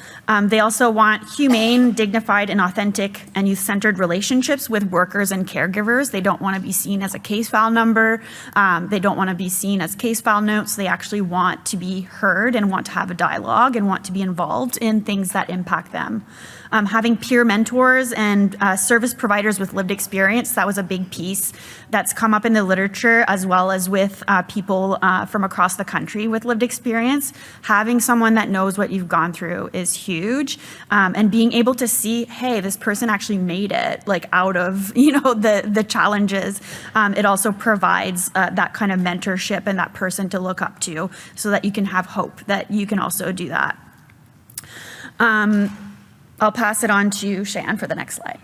They also want humane, dignified, and authentic and youth-centered relationships with workers and caregivers. They don't want to be seen as a case file number. They don't want to be seen as case file notes. They actually want to be heard and want to have a dialogue and want to be involved in things that impact them. Having peer mentors and service providers with lived experience, that was a big piece that's come up in the literature, as well as with people from across the country with lived experience. Having someone that knows what you've gone through is huge, and being able to see, hey, this person actually made it, like out of the challenges. It also provides that kind of mentorship and that person to look up to, so that you can have hope that you can also do that. I'll pass it on to Cheyanne for the next slide.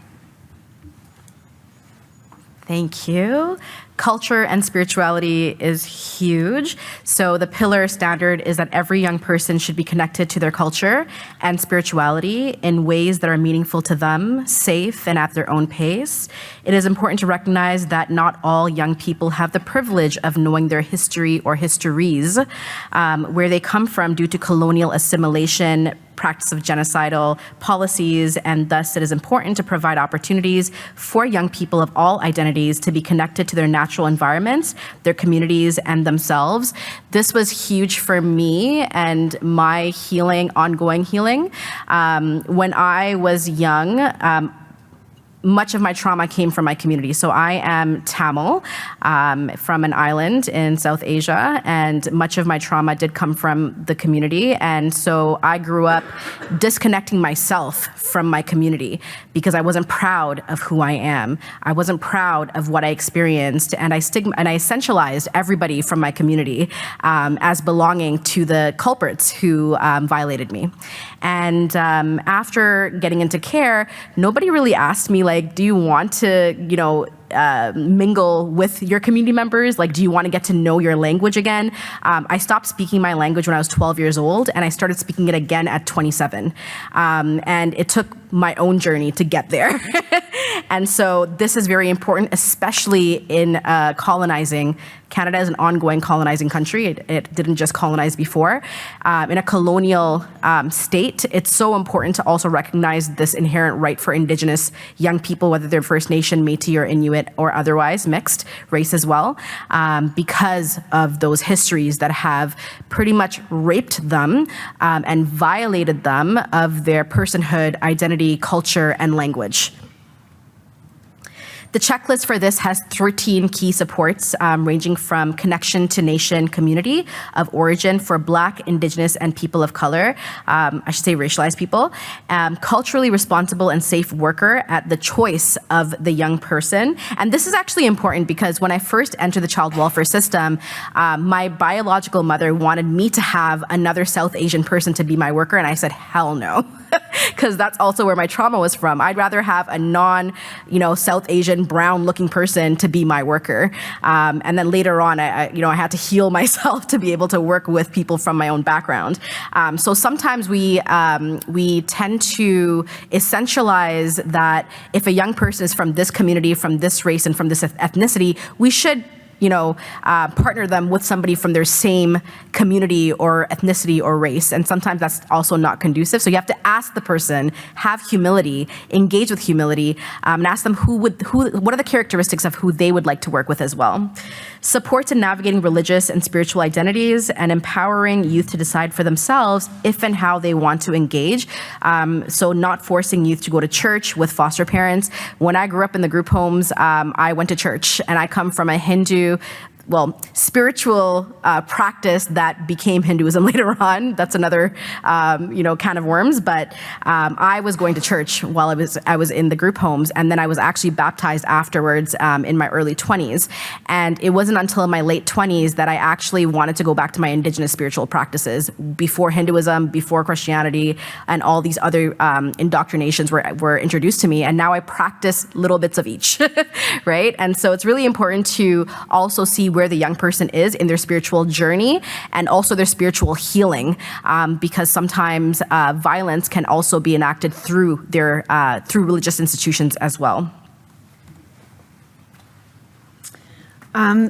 Thank you. Culture and spirituality is huge. So the pillar standard is that every young person should be connected to their culture and spirituality in ways that are meaningful to them, safe, and at their own pace. It is important to recognize that not all young people have the privilege of knowing their history or histories, where they come from due to colonial assimilation, practice of genocidal policies, and thus it is important to provide opportunities for young people of all identities to be connected to their natural environments, their communities, and themselves. This was huge for me and my healing, ongoing healing. When I was young, much of my trauma came from my community. So I am Tamil from an island in South Asia, and much of my trauma did come from the community. And so I grew up disconnecting myself from my community because I wasn't proud of who I am. I wasn't proud of what I experienced, and I essentialized everybody from my community as belonging to the culprits who violated me. And after getting into care, nobody really asked me, like, do you want to, mingle with your community members? Like, do you want to get to know your language again? I stopped speaking my language when I was 12 years old, and I started speaking it again at 27. And it took my own journey to get there. And so this is very important, especially in colonizing. Canada is an ongoing colonizing country. It didn't just colonize before. In a colonial state, it's so important to also recognize this inherent right for Indigenous young people, whether they're First Nation, Métis, or Inuit, or otherwise mixed race as well, because of those histories that have pretty much raped them and violated them of their personhood, identity, culture, and language. The checklist for this has 13 key supports, ranging from connection to nation, community of origin for Black, Indigenous, and people of color, I should say racialized people, culturally responsible and safe worker at the choice of the young person. And this is actually important because when I first entered the child welfare system, my biological mother wanted me to have another South Asian person to be my worker, and I said, hell no. Because that's also where my trauma was from. I'd rather have a South Asian, brown-looking person to be my worker. And then later on, I had to heal myself to be able to work with people from my own background. So sometimes we tend to essentialize that if a young person is from this community, from this race, and from this ethnicity, we should partner them with somebody from their same community or ethnicity or race. And sometimes that's also not conducive. So you have to ask the person, have humility, engage with humility, and ask them what are the characteristics of who they would like to work with as well. Supports in navigating religious and spiritual identities and empowering youth to decide for themselves if and how they want to engage. So not forcing youth to go to church with foster parents. When I grew up in the group homes, I went to church, and I come from a Hindu, spiritual practice that became Hinduism later on. That's another, can of worms. But I was going to church while I was in the group homes, and then I was actually baptized afterwards in my early 20s. And it wasn't until my late 20s that I actually wanted to go back to my Indigenous spiritual practices before Hinduism, before Christianity, and all these other indoctrinations were introduced to me. And now I practice little bits of each, right? And so it's really important to also see where the young person is in their spiritual journey and also their spiritual healing, because sometimes violence can also be enacted through religious institutions as well.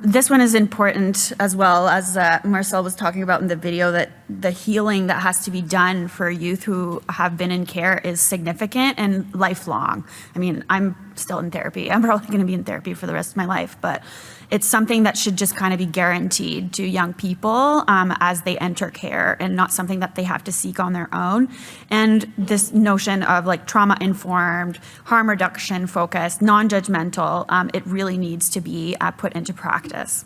This one is important as well, as Marcel was talking about in the video, that the healing that has to be done for youth who have been in care is significant and lifelong. I mean, I'm still in therapy. I'm probably going to be in therapy for the rest of my life, but it's something that should just kind of be guaranteed to young people as they enter care, and not something that they have to seek on their own. And this notion of like trauma-informed, harm reduction focused, non-judgmental, it really needs to be put into practice.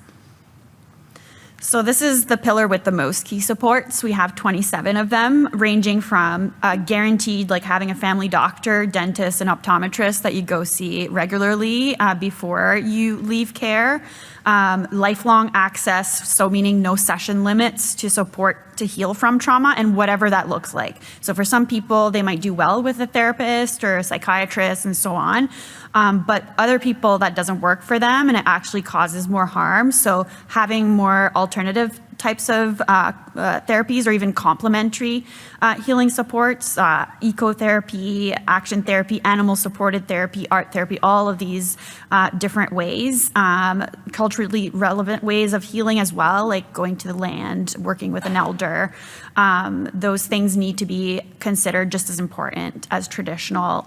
So this is the pillar with the most key supports. We have 27 of them, ranging from guaranteed, like having a family doctor, dentist, and optometrist that you go see regularly before you leave care. Lifelong access, so meaning no session limits to support to heal from trauma and whatever that looks like. So for some people, they might do well with a therapist or a psychiatrist and so on. But other people, that doesn't work for them and it actually causes more harm. So having more alternative types of therapies or even complementary healing supports, ecotherapy, action therapy, animal-supported therapy, art therapy, all of these different ways, culturally relevant ways of healing as well, like going to the land, working with an elder. Those things need to be considered just as important as traditional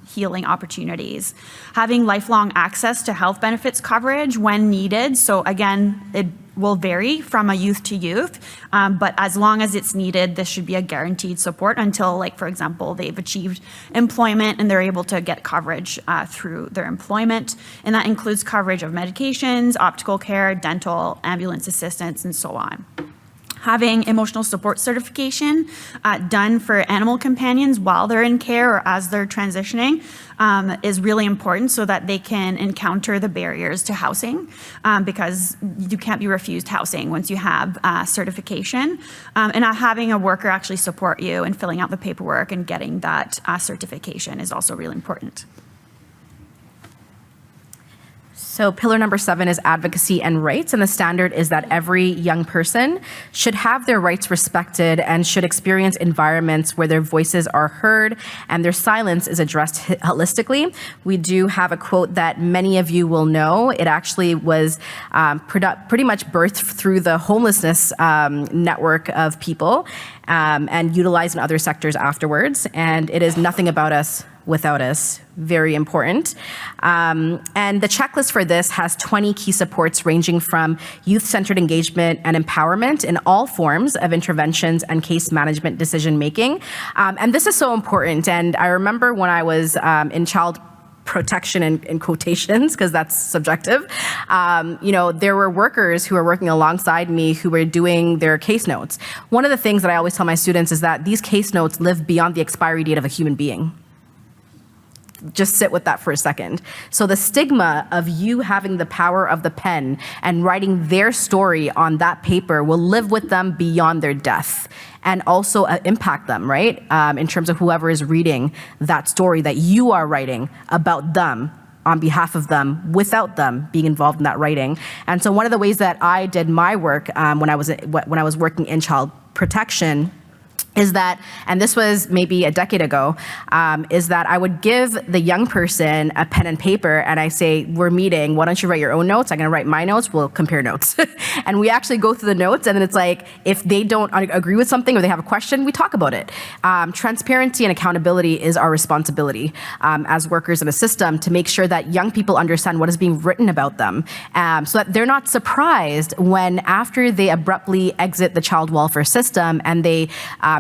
healing opportunities. Having lifelong access to health benefits coverage when needed. So again, it will vary from a youth to youth, but as long as it's needed, this should be a guaranteed support until, like, for example, they've achieved employment and they're able to get coverage through their employment. And that includes coverage of medications, optical care, dental, ambulance assistance, and so on. Having emotional support certification done for animal companions while they're in care or as they're transitioning is really important so that they can encounter the barriers to housing because you can't be refused housing once you have certification. And having a worker actually support you in filling out the paperwork and getting that certification is also really important. So pillar number 7 is advocacy and rights, and the standard is that every young person should have their rights respected and should experience environments where their voices are heard and their silence is addressed holistically. We do have a quote that many of you will know. It actually was pretty much birthed through the homelessness network of people and utilized in other sectors afterwards, and it is nothing about us without us. Very important. And the checklist for this has 20 key supports ranging from youth-centered engagement and empowerment in all forms of interventions and case management decision-making. And this is so important. And I remember when I was in child protection in quotations, because that's subjective, there were workers who were working alongside me who were doing their case notes. One of the things that I always tell my students is that these case notes live beyond the expiry date of a human being. Just sit with that for a second. So the stigma of you having the power of the pen and writing their story on that paper will live with them beyond their death and also impact them, right? In terms of whoever is reading that story that you are writing about them on behalf of them, without them being involved in that writing. And so one of the ways that I did my work when I was working in child protection is that, and this was maybe a decade ago, is that I would give the young person a pen and paper and I say, we're meeting, why don't you write your own notes? I'm gonna write my notes, we'll compare notes. And we actually go through the notes and then it's like, if they don't agree with something or they have a question, we talk about it. Transparency and accountability is our responsibility as workers in a system to make sure that young people understand what is being written about them so that they're not surprised when after they abruptly exit the child welfare system and they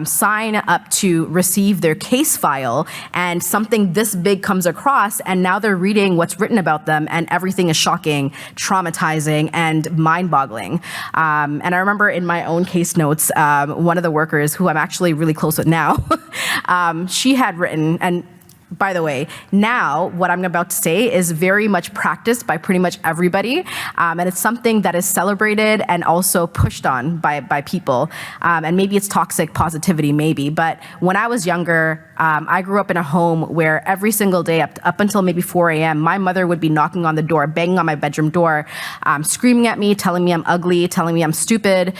sign up to receive their case file and something this big comes across and now they're reading what's written about them and everything is shocking, traumatizing, and mind-boggling. And I remember in my own case notes, one of the workers who I'm actually really close with now, she had written, and by the way, now what I'm about to say is very much practiced by pretty much everybody, and it's something that is celebrated and also pushed on by people. And maybe it's toxic positivity, maybe, but when I was younger, I grew up in a home where every single day up until maybe 4 a.m., my mother would be knocking on the door, banging on my bedroom door, screaming at me, telling me I'm ugly, telling me I'm stupid,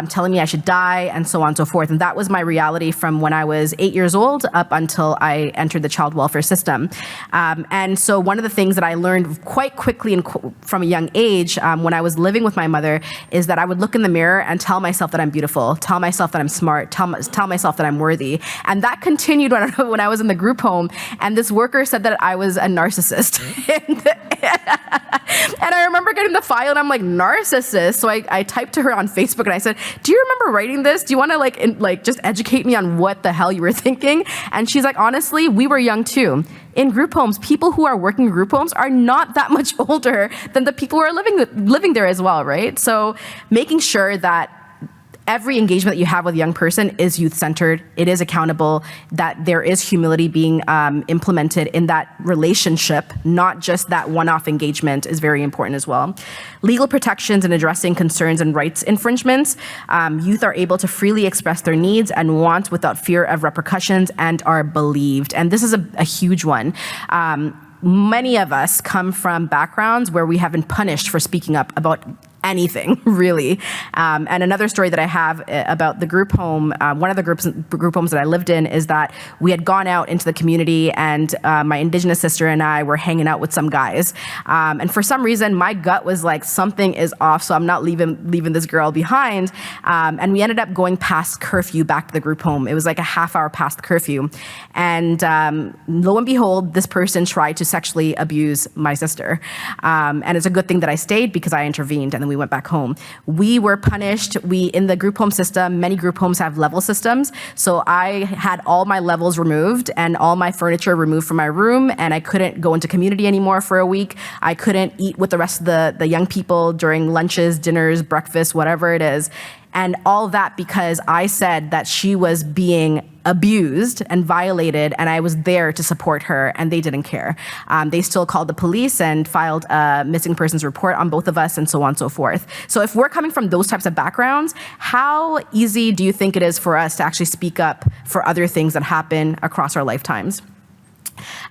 telling me I should die, and so on and so forth. And that was my reality from when I was 8 years old up until I entered the child welfare system. And so one of the things that I learned quite quickly from a young age when I was living with my mother is that I would look in the mirror and tell myself that I'm beautiful, tell myself that I'm smart, tell myself that I'm worthy. And that continued when I was in the group home, and this worker said that I was a narcissist. And I remember getting the file and I'm like, narcissist? So I typed to her on Facebook and I said, do you remember writing this? Do you want to just educate me on what the hell you were thinking? And she's like, honestly, we were young too. in group homes, people who are working in group homes are not that much older than the people who are living there as well, right? So making sure that every engagement that you have with a young person is youth-centered, it is accountable, that there is humility being implemented in that relationship, not just that one-off engagement, is very important as well. Legal protections and addressing concerns and rights infringements. Youth are able to freely express their needs and wants without fear of repercussions and are believed. And this is a huge one. Many of us come from backgrounds where we have been punished for speaking up about anything, really. And another story that I have about the group home, one of the group homes that I lived in, is that we had gone out into the community, and my Indigenous sister and I were hanging out with some guys. And for some reason, my gut was like, something is off, so I'm not leaving this girl behind. And we ended up going past curfew back to the group home. It was like a half hour past curfew. And lo and behold, this person tried to sexually abuse my sister. And it's a good thing that I stayed, because I intervened, and then we went back home. We were punished. In the group home system, many group homes have level systems. So I had all my levels removed and all my furniture removed from my room, and I couldn't go into community anymore for a week. I couldn't eat with the rest of the young people during lunches, dinners, breakfast, whatever it is. And all that because I said that she was being abused and violated, and I was there to support her, and they didn't care. They still called the police and filed a missing persons report on both of us, and so on and so forth. So if we're coming from those types of backgrounds, how easy do you think it is for us to actually speak up for other things that happen across our lifetimes?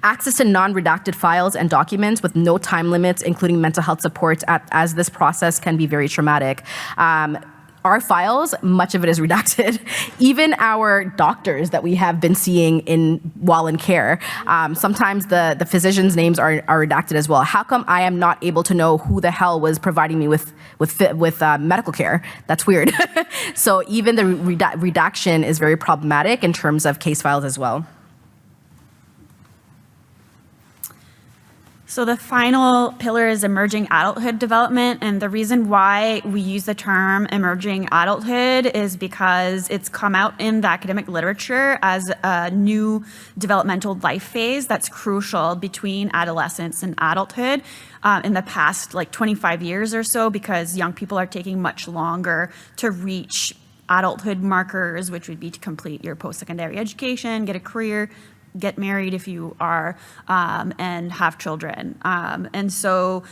Access to non-redacted files and documents with no time limits, including mental health supports, as this process can be very traumatic. Our files, much of it is redacted. Even our doctors that we have been seeing while in care, sometimes the physicians' names are redacted as well. How come I am not able to know who the hell was providing me with medical care? That's weird. So even the redaction is very problematic in terms of case files as well. So the final pillar is emerging adulthood development, and the reason why we use the term emerging adulthood is because it's come out in the academic literature as a new developmental life phase that's crucial between adolescence and adulthood in the past 25 years or so, because young people are taking much longer to reach adulthood markers, which would be to complete your post-secondary education, get a career, get married if you are, and have children. And so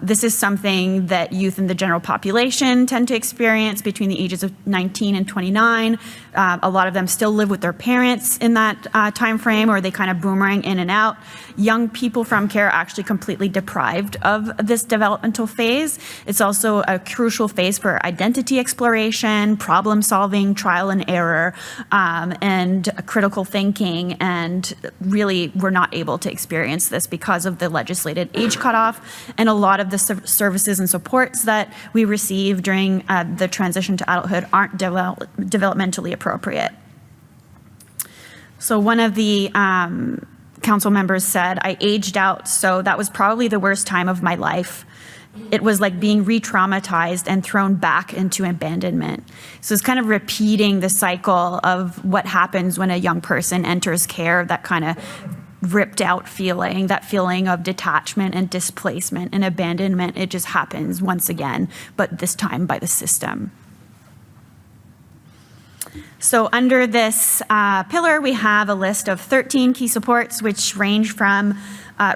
this is something that youth in the general population tend to experience between the ages of 19 and 29. A lot of them still live with their parents in that time frame, or they kind of boomerang in and out. Young people from care are actually completely deprived of this developmental phase. It's also a crucial phase for identity exploration, problem solving, trial and error, and critical thinking. And really, we're not able to experience this because of the legislated age cutoff, and a lot of the services and supports that we receive during the transition to adulthood aren't developmentally appropriate. So one of the council members said, I aged out, so that was probably the worst time of my life. It was like being re-traumatized and thrown back into abandonment. So it's kind of repeating the cycle of what happens when a young person enters care, that kind of ripped out feeling, that feeling of detachment and displacement and abandonment. It just happens once again, but this time by the system. So under this pillar, we have a list of 13 key supports, which range from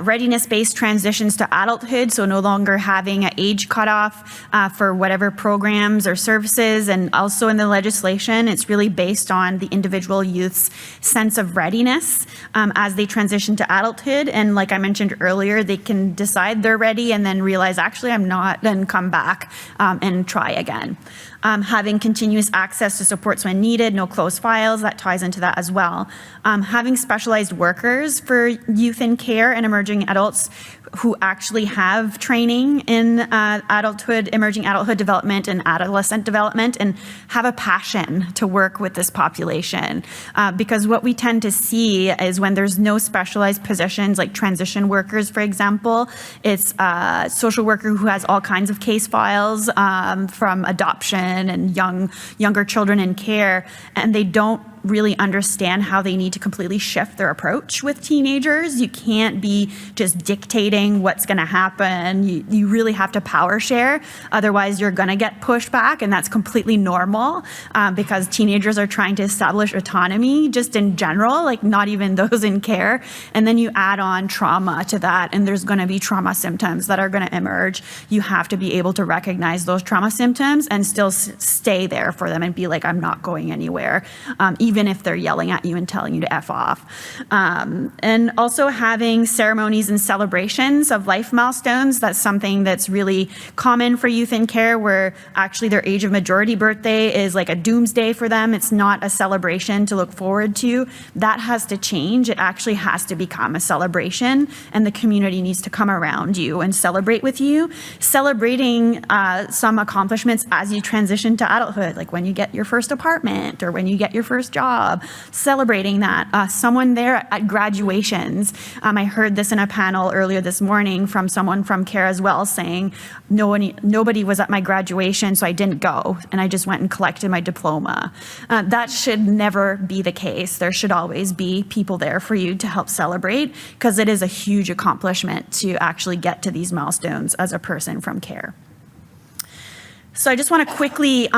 readiness-based transitions to adulthood, so no longer having an age cutoff for whatever programs or services. And also in the legislation, it's really based on the individual youth's sense of readiness as they transition to adulthood. And like I mentioned earlier, they can decide they're ready and then realize, actually, I'm not, then come back and try again. Having continuous access to supports when needed, no closed files, that ties into that as well. Having specialized workers for youth in care and emerging adults who actually have training in adulthood, emerging adulthood development and adolescent development, and have a passion to work with this population. Because what we tend to see is when there's no specialized positions like transition workers, for example, it's a social worker who has all kinds of case files from adoption and younger children in care, and they don't really understand how they need to completely shift their approach with teenagers. You can't be just dictating what's going to happen. You really have to power share. Otherwise, you're going to get pushed back, and that's completely normal because teenagers are trying to establish autonomy just in general, like not even those in care. And then you add on trauma to that, and there's going to be trauma symptoms that are going to emerge. You have to be able to recognize those trauma symptoms and still stay there for them and be like, I'm not going anywhere, even if they're yelling at you and telling you to F off. And also having ceremonies and celebrations of life milestones. That's something that's really common for youth in care, where actually their age of majority birthday is like a doomsday for them. It's not a celebration to look forward to. That has to change. It actually has to become a celebration, and the community needs to come around you and celebrate with you. Celebrating some accomplishments as you transition to adulthood, like when you get your first apartment or when you get your first job, celebrating that. Someone there at graduations, I heard this in a panel earlier this morning from someone from care as well, saying nobody was at my graduation, so I didn't go, and I just went and collected my diploma. That should never be the case. There should always be people there for you to help celebrate, because it is a huge accomplishment to actually get to these milestones as a person from care. So I just want to quickly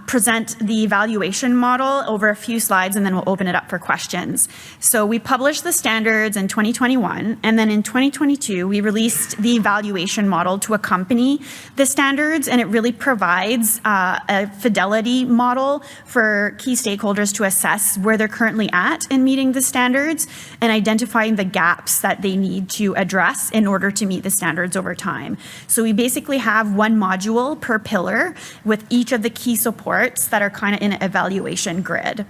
present the evaluation model over a few slides, and then we'll open it up for questions. So we published the standards in 2021, and then in 2022, we released the evaluation model to accompany the standards, and it really provides a fidelity model for key stakeholders to assess where they're currently at in meeting the standards and identifying the gaps that they need to address in order to meet the standards over time. So we basically have one module per pillar with each of the key supports that are kind of in an evaluation grid.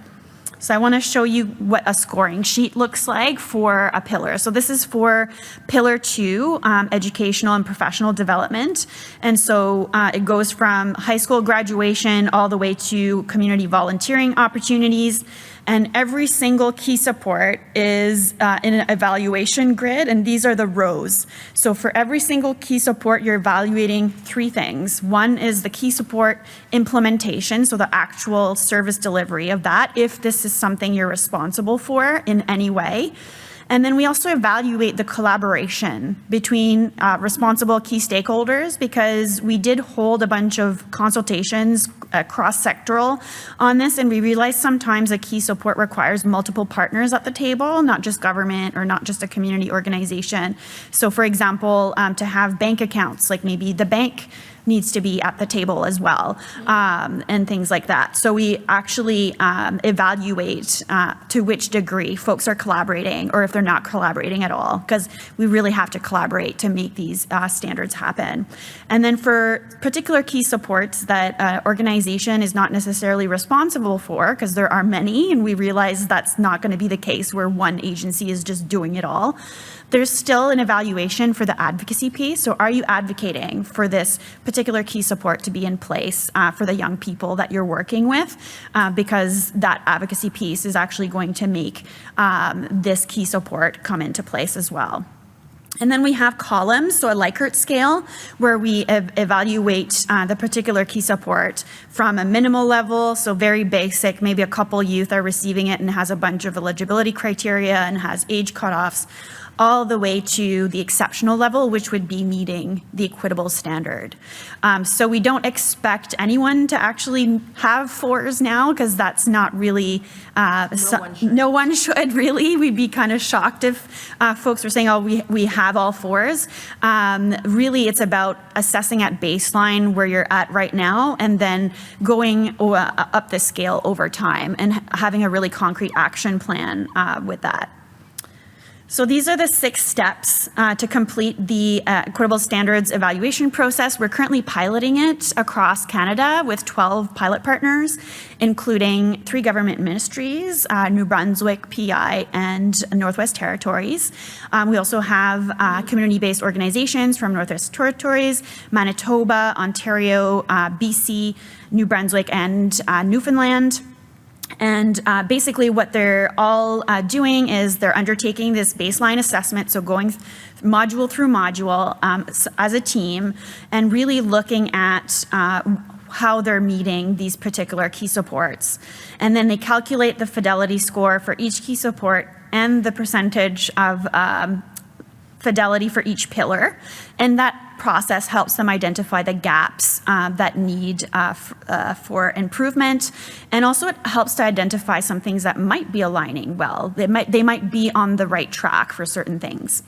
So I want to show you what a scoring sheet looks like for a pillar. So this is for pillar 2, educational and professional development. And so it goes from high school graduation all the way to community volunteering opportunities. And every single key support is in an evaluation grid, and these are the rows. So for every single key support, you're evaluating 3 things. One is the key support implementation, so the actual service delivery of that, if this is something you're responsible for in any way. And then we also evaluate the collaboration between responsible key stakeholders, because we did hold a bunch of consultations cross-sectoral on this, and we realized sometimes a key support requires multiple partners at the table, not just government or not just a community organization. So for example, to have bank accounts, like maybe the bank needs to be at the table as well, and things like that. So we actually evaluate to which degree folks are collaborating, or if they're not collaborating at all, because we really have to collaborate to make these standards happen. And then for particular key supports that an organization is not necessarily responsible for, because there are many, and we realize that's not going to be the case where one agency is just doing it all, there's still an evaluation for the advocacy piece. So are you advocating for this particular key support to be in place for the young people that you're working with? Because that advocacy piece is actually going to make this key support come into place as well. And then we have columns, so a Likert scale, where we evaluate the particular key support from a minimal level, so very basic, maybe a couple youth are receiving it and has a bunch of eligibility criteria and has age cutoffs, all the way to the exceptional level, which would be meeting the Equitable standard. So we don't expect anyone to actually have 4s now, because that's not really, no one should really. We'd be kind of shocked if folks were saying, oh, we have all 4s. Really, it's about assessing at baseline where you're at right now, and then going up the scale over time and having a really concrete action plan with that. So these are the 6 steps to complete the Equitable Standards evaluation process. We're currently piloting it across Canada with 12 pilot partners, including 3 government ministries, New Brunswick, PI, and Northwest Territories. We also have community-based organizations from Northwest Territories, Manitoba, Ontario, BC, New Brunswick, and Newfoundland. And basically what they're all doing is they're undertaking this baseline assessment, so going module through module as a team, and really looking at how they're meeting these particular key supports. And then they calculate the fidelity score for each key support and the percentage of fidelity for each pillar. And that process helps them identify the gaps that need for improvement. And also it helps to identify some things that might be aligning well. They might be on the right track for certain things.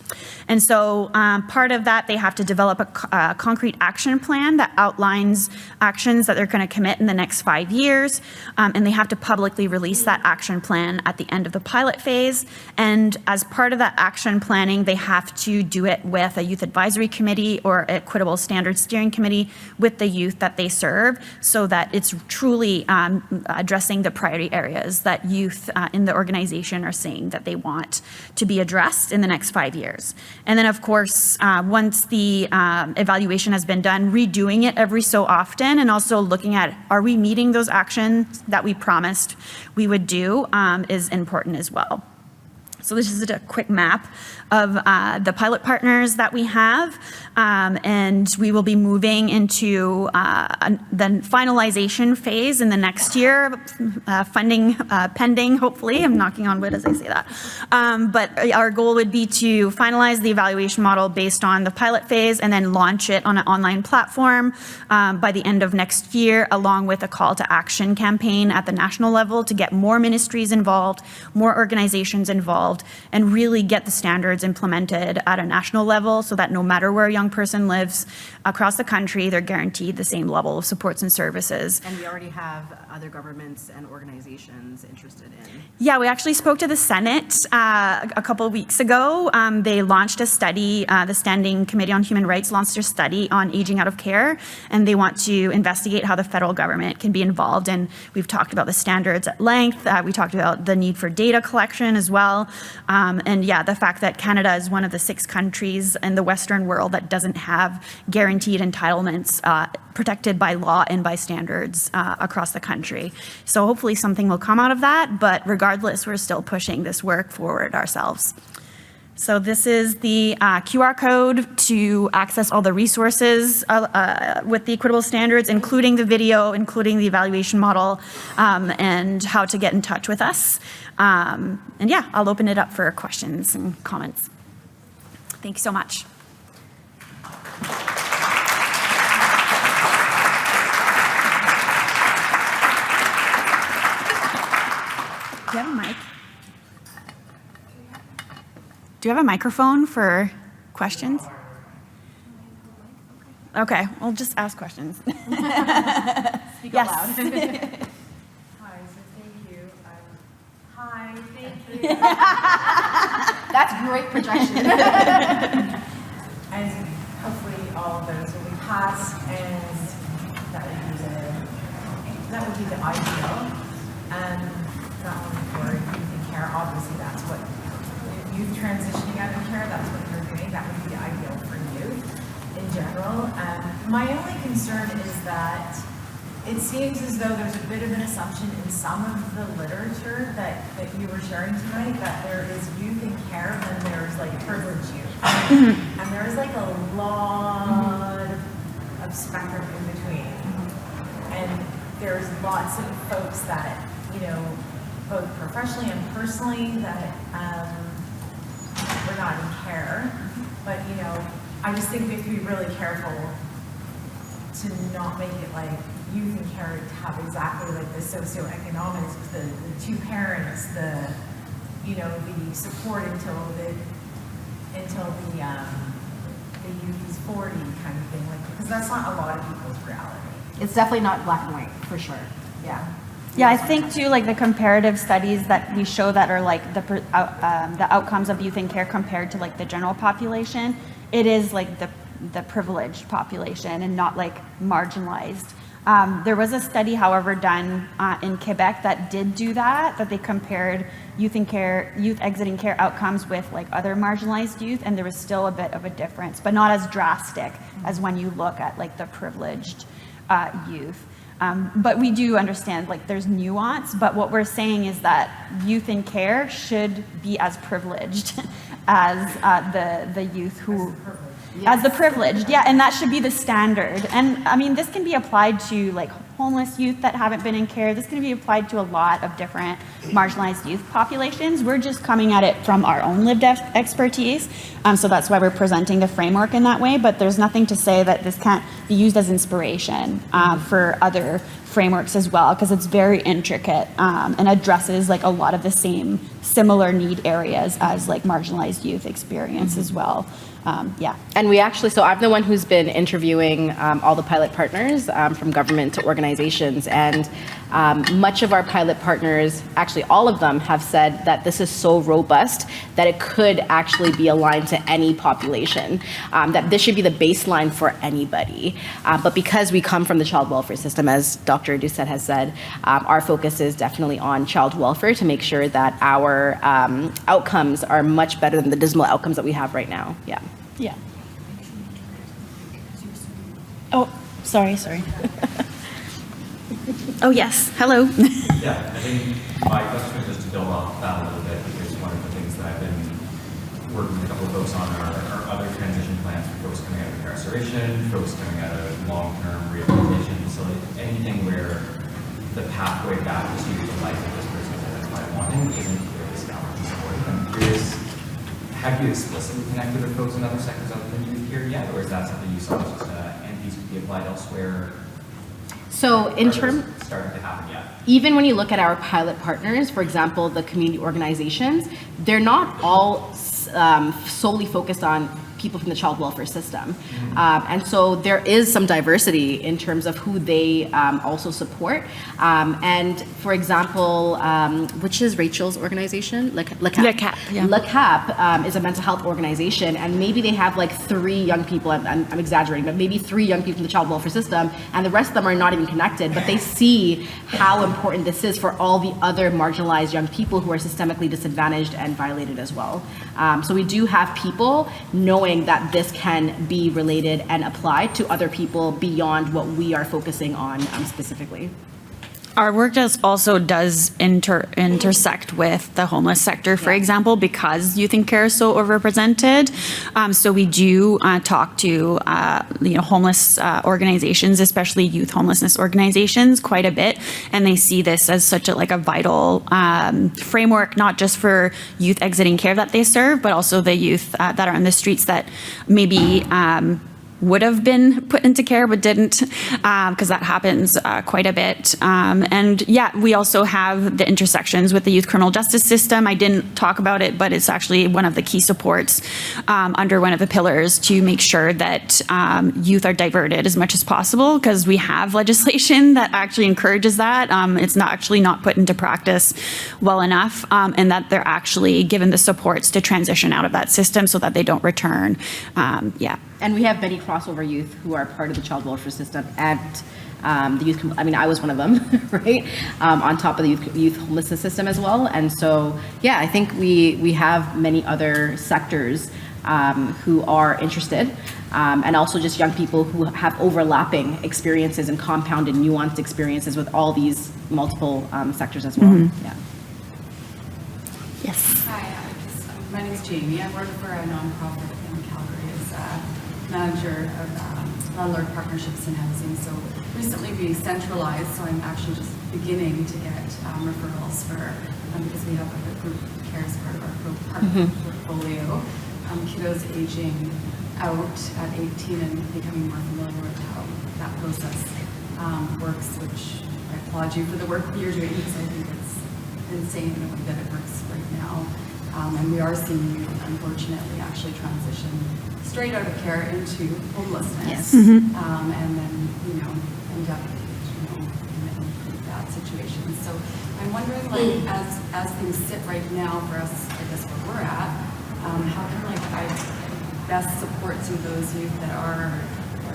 And so part of that, they have to develop a concrete action plan that outlines actions that they're going to commit in the next 5 years. And they have to publicly release that action plan at the end of the pilot phase. And as part of that action planning, they have to do it with a youth advisory committee or Equitable Standards Steering Committee with the youth that they serve, so that it's truly addressing the priority areas that youth in the organization are saying that they want to be addressed in the next 5 years. And then of course, once the evaluation has been done, redoing it every so often, and also looking at, are we meeting those actions that we promised we would do, is important as well. So this is a quick map of the pilot partners that we have, and we will be moving into the finalization phase in the next year, funding pending, hopefully. I'm knocking on wood as I say that. But our goal would be to finalize the evaluation model based on the pilot phase and then launch it on an online platform by the end of next year, along with a call to action campaign at the national level to get more ministries involved, more organizations involved, and really get the standards implemented at a national level so that no matter where a young person lives across the country, they're guaranteed the same level of supports and services. And we already have other governments and organizations interested in. Yeah, we actually spoke to the Senate a couple of weeks ago. They launched a study, the Standing Committee on Human Rights launched a study on aging out of care, and they want to investigate how the federal government can be involved. And we've talked about the standards at length. We talked about the need for data collection as well. And yeah, the fact that Canada is one of the 6 countries in the Western world that doesn't have guaranteed entitlements protected by law and by standards across the country. So hopefully something will come out of that, but regardless, we're still pushing this work forward ourselves. So this is the QR code to access all the resources with the Equitable standards, including the video, including the evaluation model, and how to get in touch with us. And yeah, I'll open it up for questions and comments. Thank you so much. Do you have a mic? Do you have a microphone for questions? Okay, we'll just ask questions. Speak yes. out loud. Hi, so thank you. Hi, thank you. That's great projection. And hopefully all of those will be passed, and that would be the ideal. Not only for youth in care, obviously that's what youth transitioning out of care, that's what you're doing. That would be the ideal for youth in general. My only concern is that it seems as though there's a bit of an assumption in some of the literature that you were sharing tonight that there is youth in care and there's like privileged youth. And there's like a lot of spectrum in between. And there's lots of folks that, you know, both professionally and personally that we're not in care. But, you know, I just think we have to be really careful to not make it like youth in care to have exactly like the socioeconomics, the 2 parents, the the support until the youth is 40 kind of thing, like, because that's not a lot of people's reality. It's definitely not black and white, for sure. Yeah. Yeah, I think too, like the comparative studies that we show that are like the outcomes of youth in care compared to like the general population, it is like the privileged population and not like marginalized. There was a study, however, done in Quebec that did do that they compared youth exiting care outcomes with like other marginalized youth, and there was still a bit of a difference, but not as drastic as when you look at like the privileged youth. But we do understand like there's nuance, but what we're saying is that youth in care should be as privileged as the youth who, as the privileged. Yeah, and that should be the standard. And I mean, this can be applied to like homeless youth that haven't been in care. This can be applied to a lot of different marginalized youth populations. We're just coming at it from our own lived expertise. So that's why we're presenting the framework in that way. But there's nothing to say that this can't be used as inspiration for other frameworks as well, because it's very intricate and addresses like a lot of the same similar need areas as like marginalized youth experience as well. Yeah. And we actually, so I'm the one who's been interviewing all the pilot partners from government to organizations, and much of our pilot partners, actually all of them, have said that this is so robust that it could actually be aligned to any population, that this should be the baseline for anybody. But because we come from the child welfare system, as Dr. Doucet has said, our focus is definitely on child welfare to make sure that our outcomes are much better than the dismal outcomes that we have right now. Yeah. Yeah. Oh, sorry. Oh, yes. Hello. Yeah, I think my question is just to build off that a little bit, because one of the things that I've been working with a couple of folks on are other transition plans for folks coming out of incarceration, folks coming out of long-term rehabilitation facility, anything where the pathway back to the life that this person is identified wanting isn't clearly established and supported. I'm curious, have you explicitly connected with folks in other sectors other than youth here yet, or is that something you saw just and these could be applied elsewhere? So in terms, starting to happen yet? even when you look at our pilot partners, for example, the community organizations, they're not all solely focused on people from the child welfare system. And so there is some diversity in terms of who they also support. And for example, which is Rachel's organization? LECAP. Yeah. LECAP is a mental health organization, and maybe they have like 3 young people, I'm exaggerating, but maybe 3 young people from the child welfare system, and the rest of them are not even connected, but they see how important this is for all the other marginalized young people who are systemically disadvantaged and violated as well. So we do have people knowing that this can be related and applied to other people beyond what we are focusing on specifically. Our work does intersect with the homeless sector, for example, because youth in care is so overrepresented. So we do talk to homeless organizations, especially youth homelessness organizations, quite a bit, and they see this as such a vital framework, not just for youth exiting care that they serve, but also the youth that are on the streets that maybe would have been put into care but didn't, because that happens quite a bit. And yeah, we also have the intersections with the youth criminal justice system. I didn't talk about it, but it's actually one of the key supports under one of the pillars to make sure that youth are diverted as much as possible, because we have legislation that actually encourages that. It's not put into practice well enough, and that they're actually given the supports to transition out of that system so that they don't return. Yeah. And we have many crossover youth who are part of the child welfare system and the youth, I was one of them, right? On top of the youth homelessness system as well. And so, yeah, I think we have many other sectors who are interested, and also just young people who have overlapping experiences and compounded nuanced experiences with all these multiple sectors as well. Mm-hmm. Yeah. Yes. Hi, my name is Jamie. I work for a nonprofit in Calgary as manager of landlord partnerships in housing. So recently we centralized, so I'm actually just beginning to get referrals for, because we have a group care as part of our portfolio. Kiddos aging out at 18 and becoming more familiar with how that process works, which I applaud you for the work that you're doing, because I think it's insane the way that it works right now. And we are seeing you, unfortunately, actually transition straight out of care into homelessness. Yes. Mm-hmm. And then, end up, in that situation. So I'm wondering, as things sit right now for us, I guess where we're at, how can I best support some of those youth that are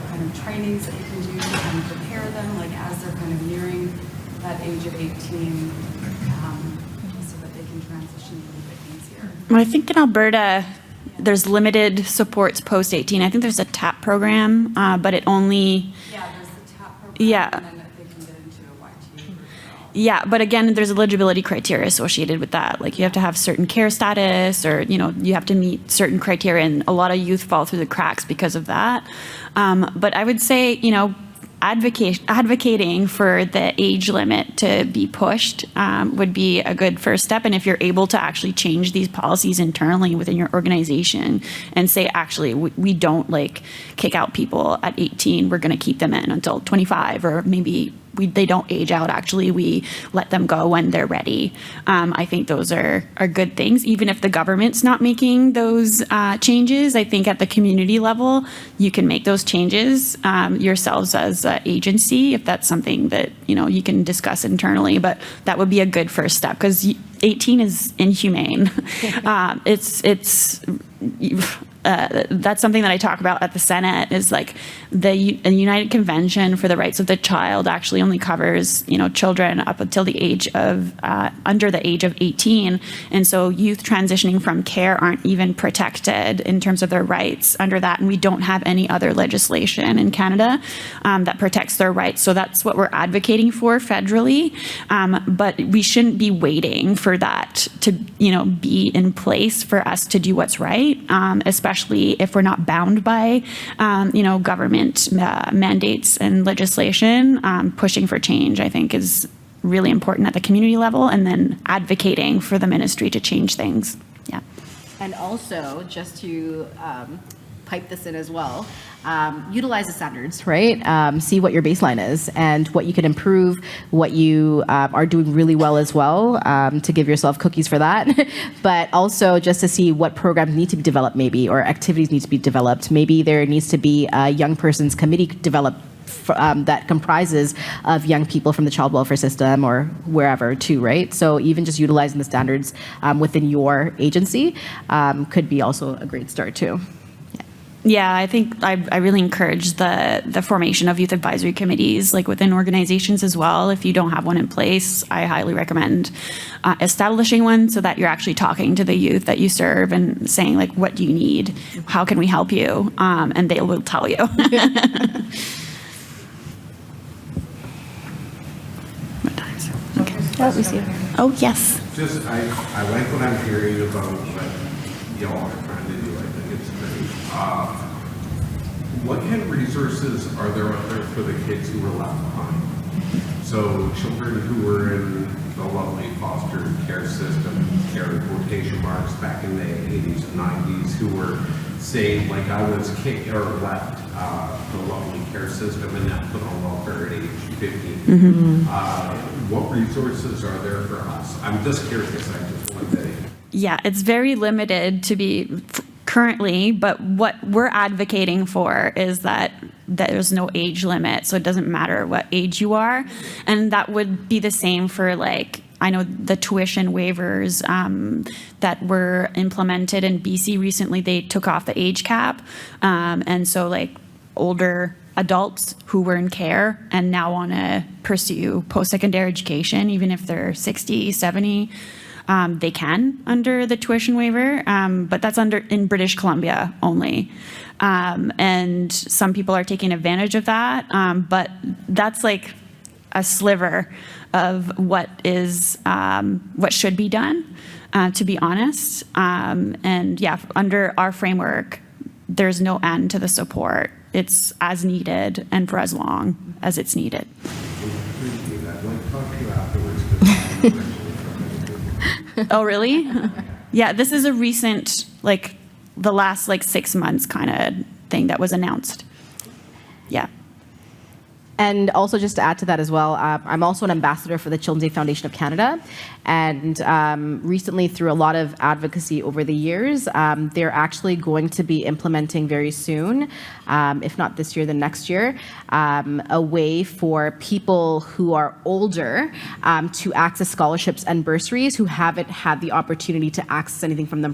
kind of trainings that you can do to kind of prepare them, as they're kind of nearing that age of 18, so that they can transition a little bit easier. Well, I think in Alberta, there's limited supports post 18. I think there's a TAP program, but it only. Yeah, there's the TAP program. Yeah. And then they can get into a YT. Yeah, but again, there's eligibility criteria associated with that. Like you have to have certain care status, or you have to meet certain criteria, and a lot of youth fall through the cracks because of that. But I would say, advocating for the age limit to be pushed would be a good first step. And if you're able to actually change these policies internally within your organization and say, actually, we don't kick out people at 18, we're going to keep them in until 25, or maybe they don't age out. Actually, we let them go when they're ready. I think those are good things. Even if the government's not making those changes, I think at the community level, you can make those changes yourselves as an agency, if that's something that you can discuss internally. But that would be a good first step, because 18 is inhumane. That's something that I talk about at the Senate, is the United Convention for the Rights of the Child actually only covers, children up until the age of, under the age of 18. And so youth transitioning from care aren't even protected in terms of their rights under that. And we don't have any other legislation in Canada that protects their rights. So that's what we're advocating for federally. But we shouldn't be waiting for that to, be in place for us to do what's right, especially if we're not bound by, government mandates and legislation. Pushing for change, I think, is really important at the community level, and then advocating for the ministry to change things. Yeah. And also, just to pipe this in as well, utilize the standards, right? See what your baseline is and what you can improve, what you are doing really well as well, to give yourself cookies for that. But also just to see what programs need to be developed maybe, or activities need to be developed. Maybe there needs to be a young person's committee developed that comprises of young people from the child welfare system or wherever too, right? So even just utilizing the standards within your agency could be also a great start too. Yeah, I think I really encourage the formation of youth advisory committees, within organizations as well. If you don't have one in place, I highly recommend establishing one, so that you're actually talking to the youth that you serve and saying, what do you need? How can we help you? And they will tell you. What time is it? Okay. Let me see. Oh, yes. Just, I like what I'm hearing about what y'all are trying to do. I think it's great. What kind of resources are there out there for the kids who were left behind? So children who were in the lovely foster care system, care in quotation marks, back in the 80s and 90s, who were saying, I was kicked or left the lovely care system and now put on welfare at age 50. Mm-hmm. What resources are there for us? I'm just curious. I just want to. Yeah, it's very limited to be currently, but what we're advocating for is that there's no age limit, so it doesn't matter what age you are. And that would be the same for I know the tuition waivers that were implemented in BC recently, they took off the age cap. And so older adults who were in care and now want to pursue post-secondary education, even if they're 60, 70, they can under the tuition waiver, but that's in British Columbia only. And some people are taking advantage of that, but that's a sliver of what should be done, to be honest. And yeah, under our framework, there's no end to the support. It's as needed and for as long as it's needed. Oh, really? Yeah, this is a recent, the last 6 months kind of thing that was announced. Yeah. And also just to add to that as well, I'm also an ambassador for the Children's Aid Foundation of Canada. And recently, through a lot of advocacy over the years, they're actually going to be implementing very soon, if not this year, then next year, a way for people who are older to access scholarships and bursaries who haven't had the opportunity to access anything from the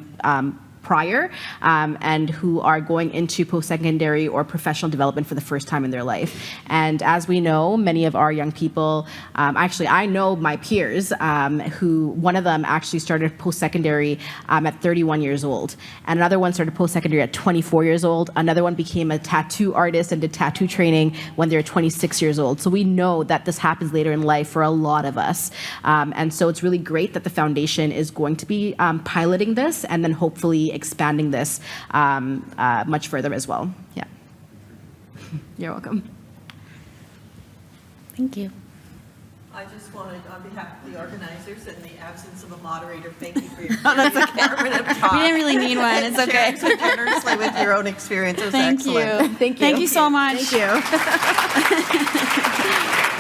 prior, and who are going into post-secondary or professional development for the first time in their life. And as we know, many of our young people, actually I know my peers who, one of them actually started post-secondary at 31 years old, and another one started post-secondary at 24 years old. Another one became a tattoo artist and did tattoo training when they were 26 years old. So we know that this happens later in life for a lot of us. And so it's really great that the foundation is going to be piloting this and then hopefully expanding this much further as well. Yeah. You're welcome. Thank you. I just wanted, on behalf of the organizers and the absence of a moderator, thank you for your That's okay. informative talk. We didn't really need one. It's okay. Sharing so generously with your own experience. It was Thank excellent. you. Thank you so much. Thank you.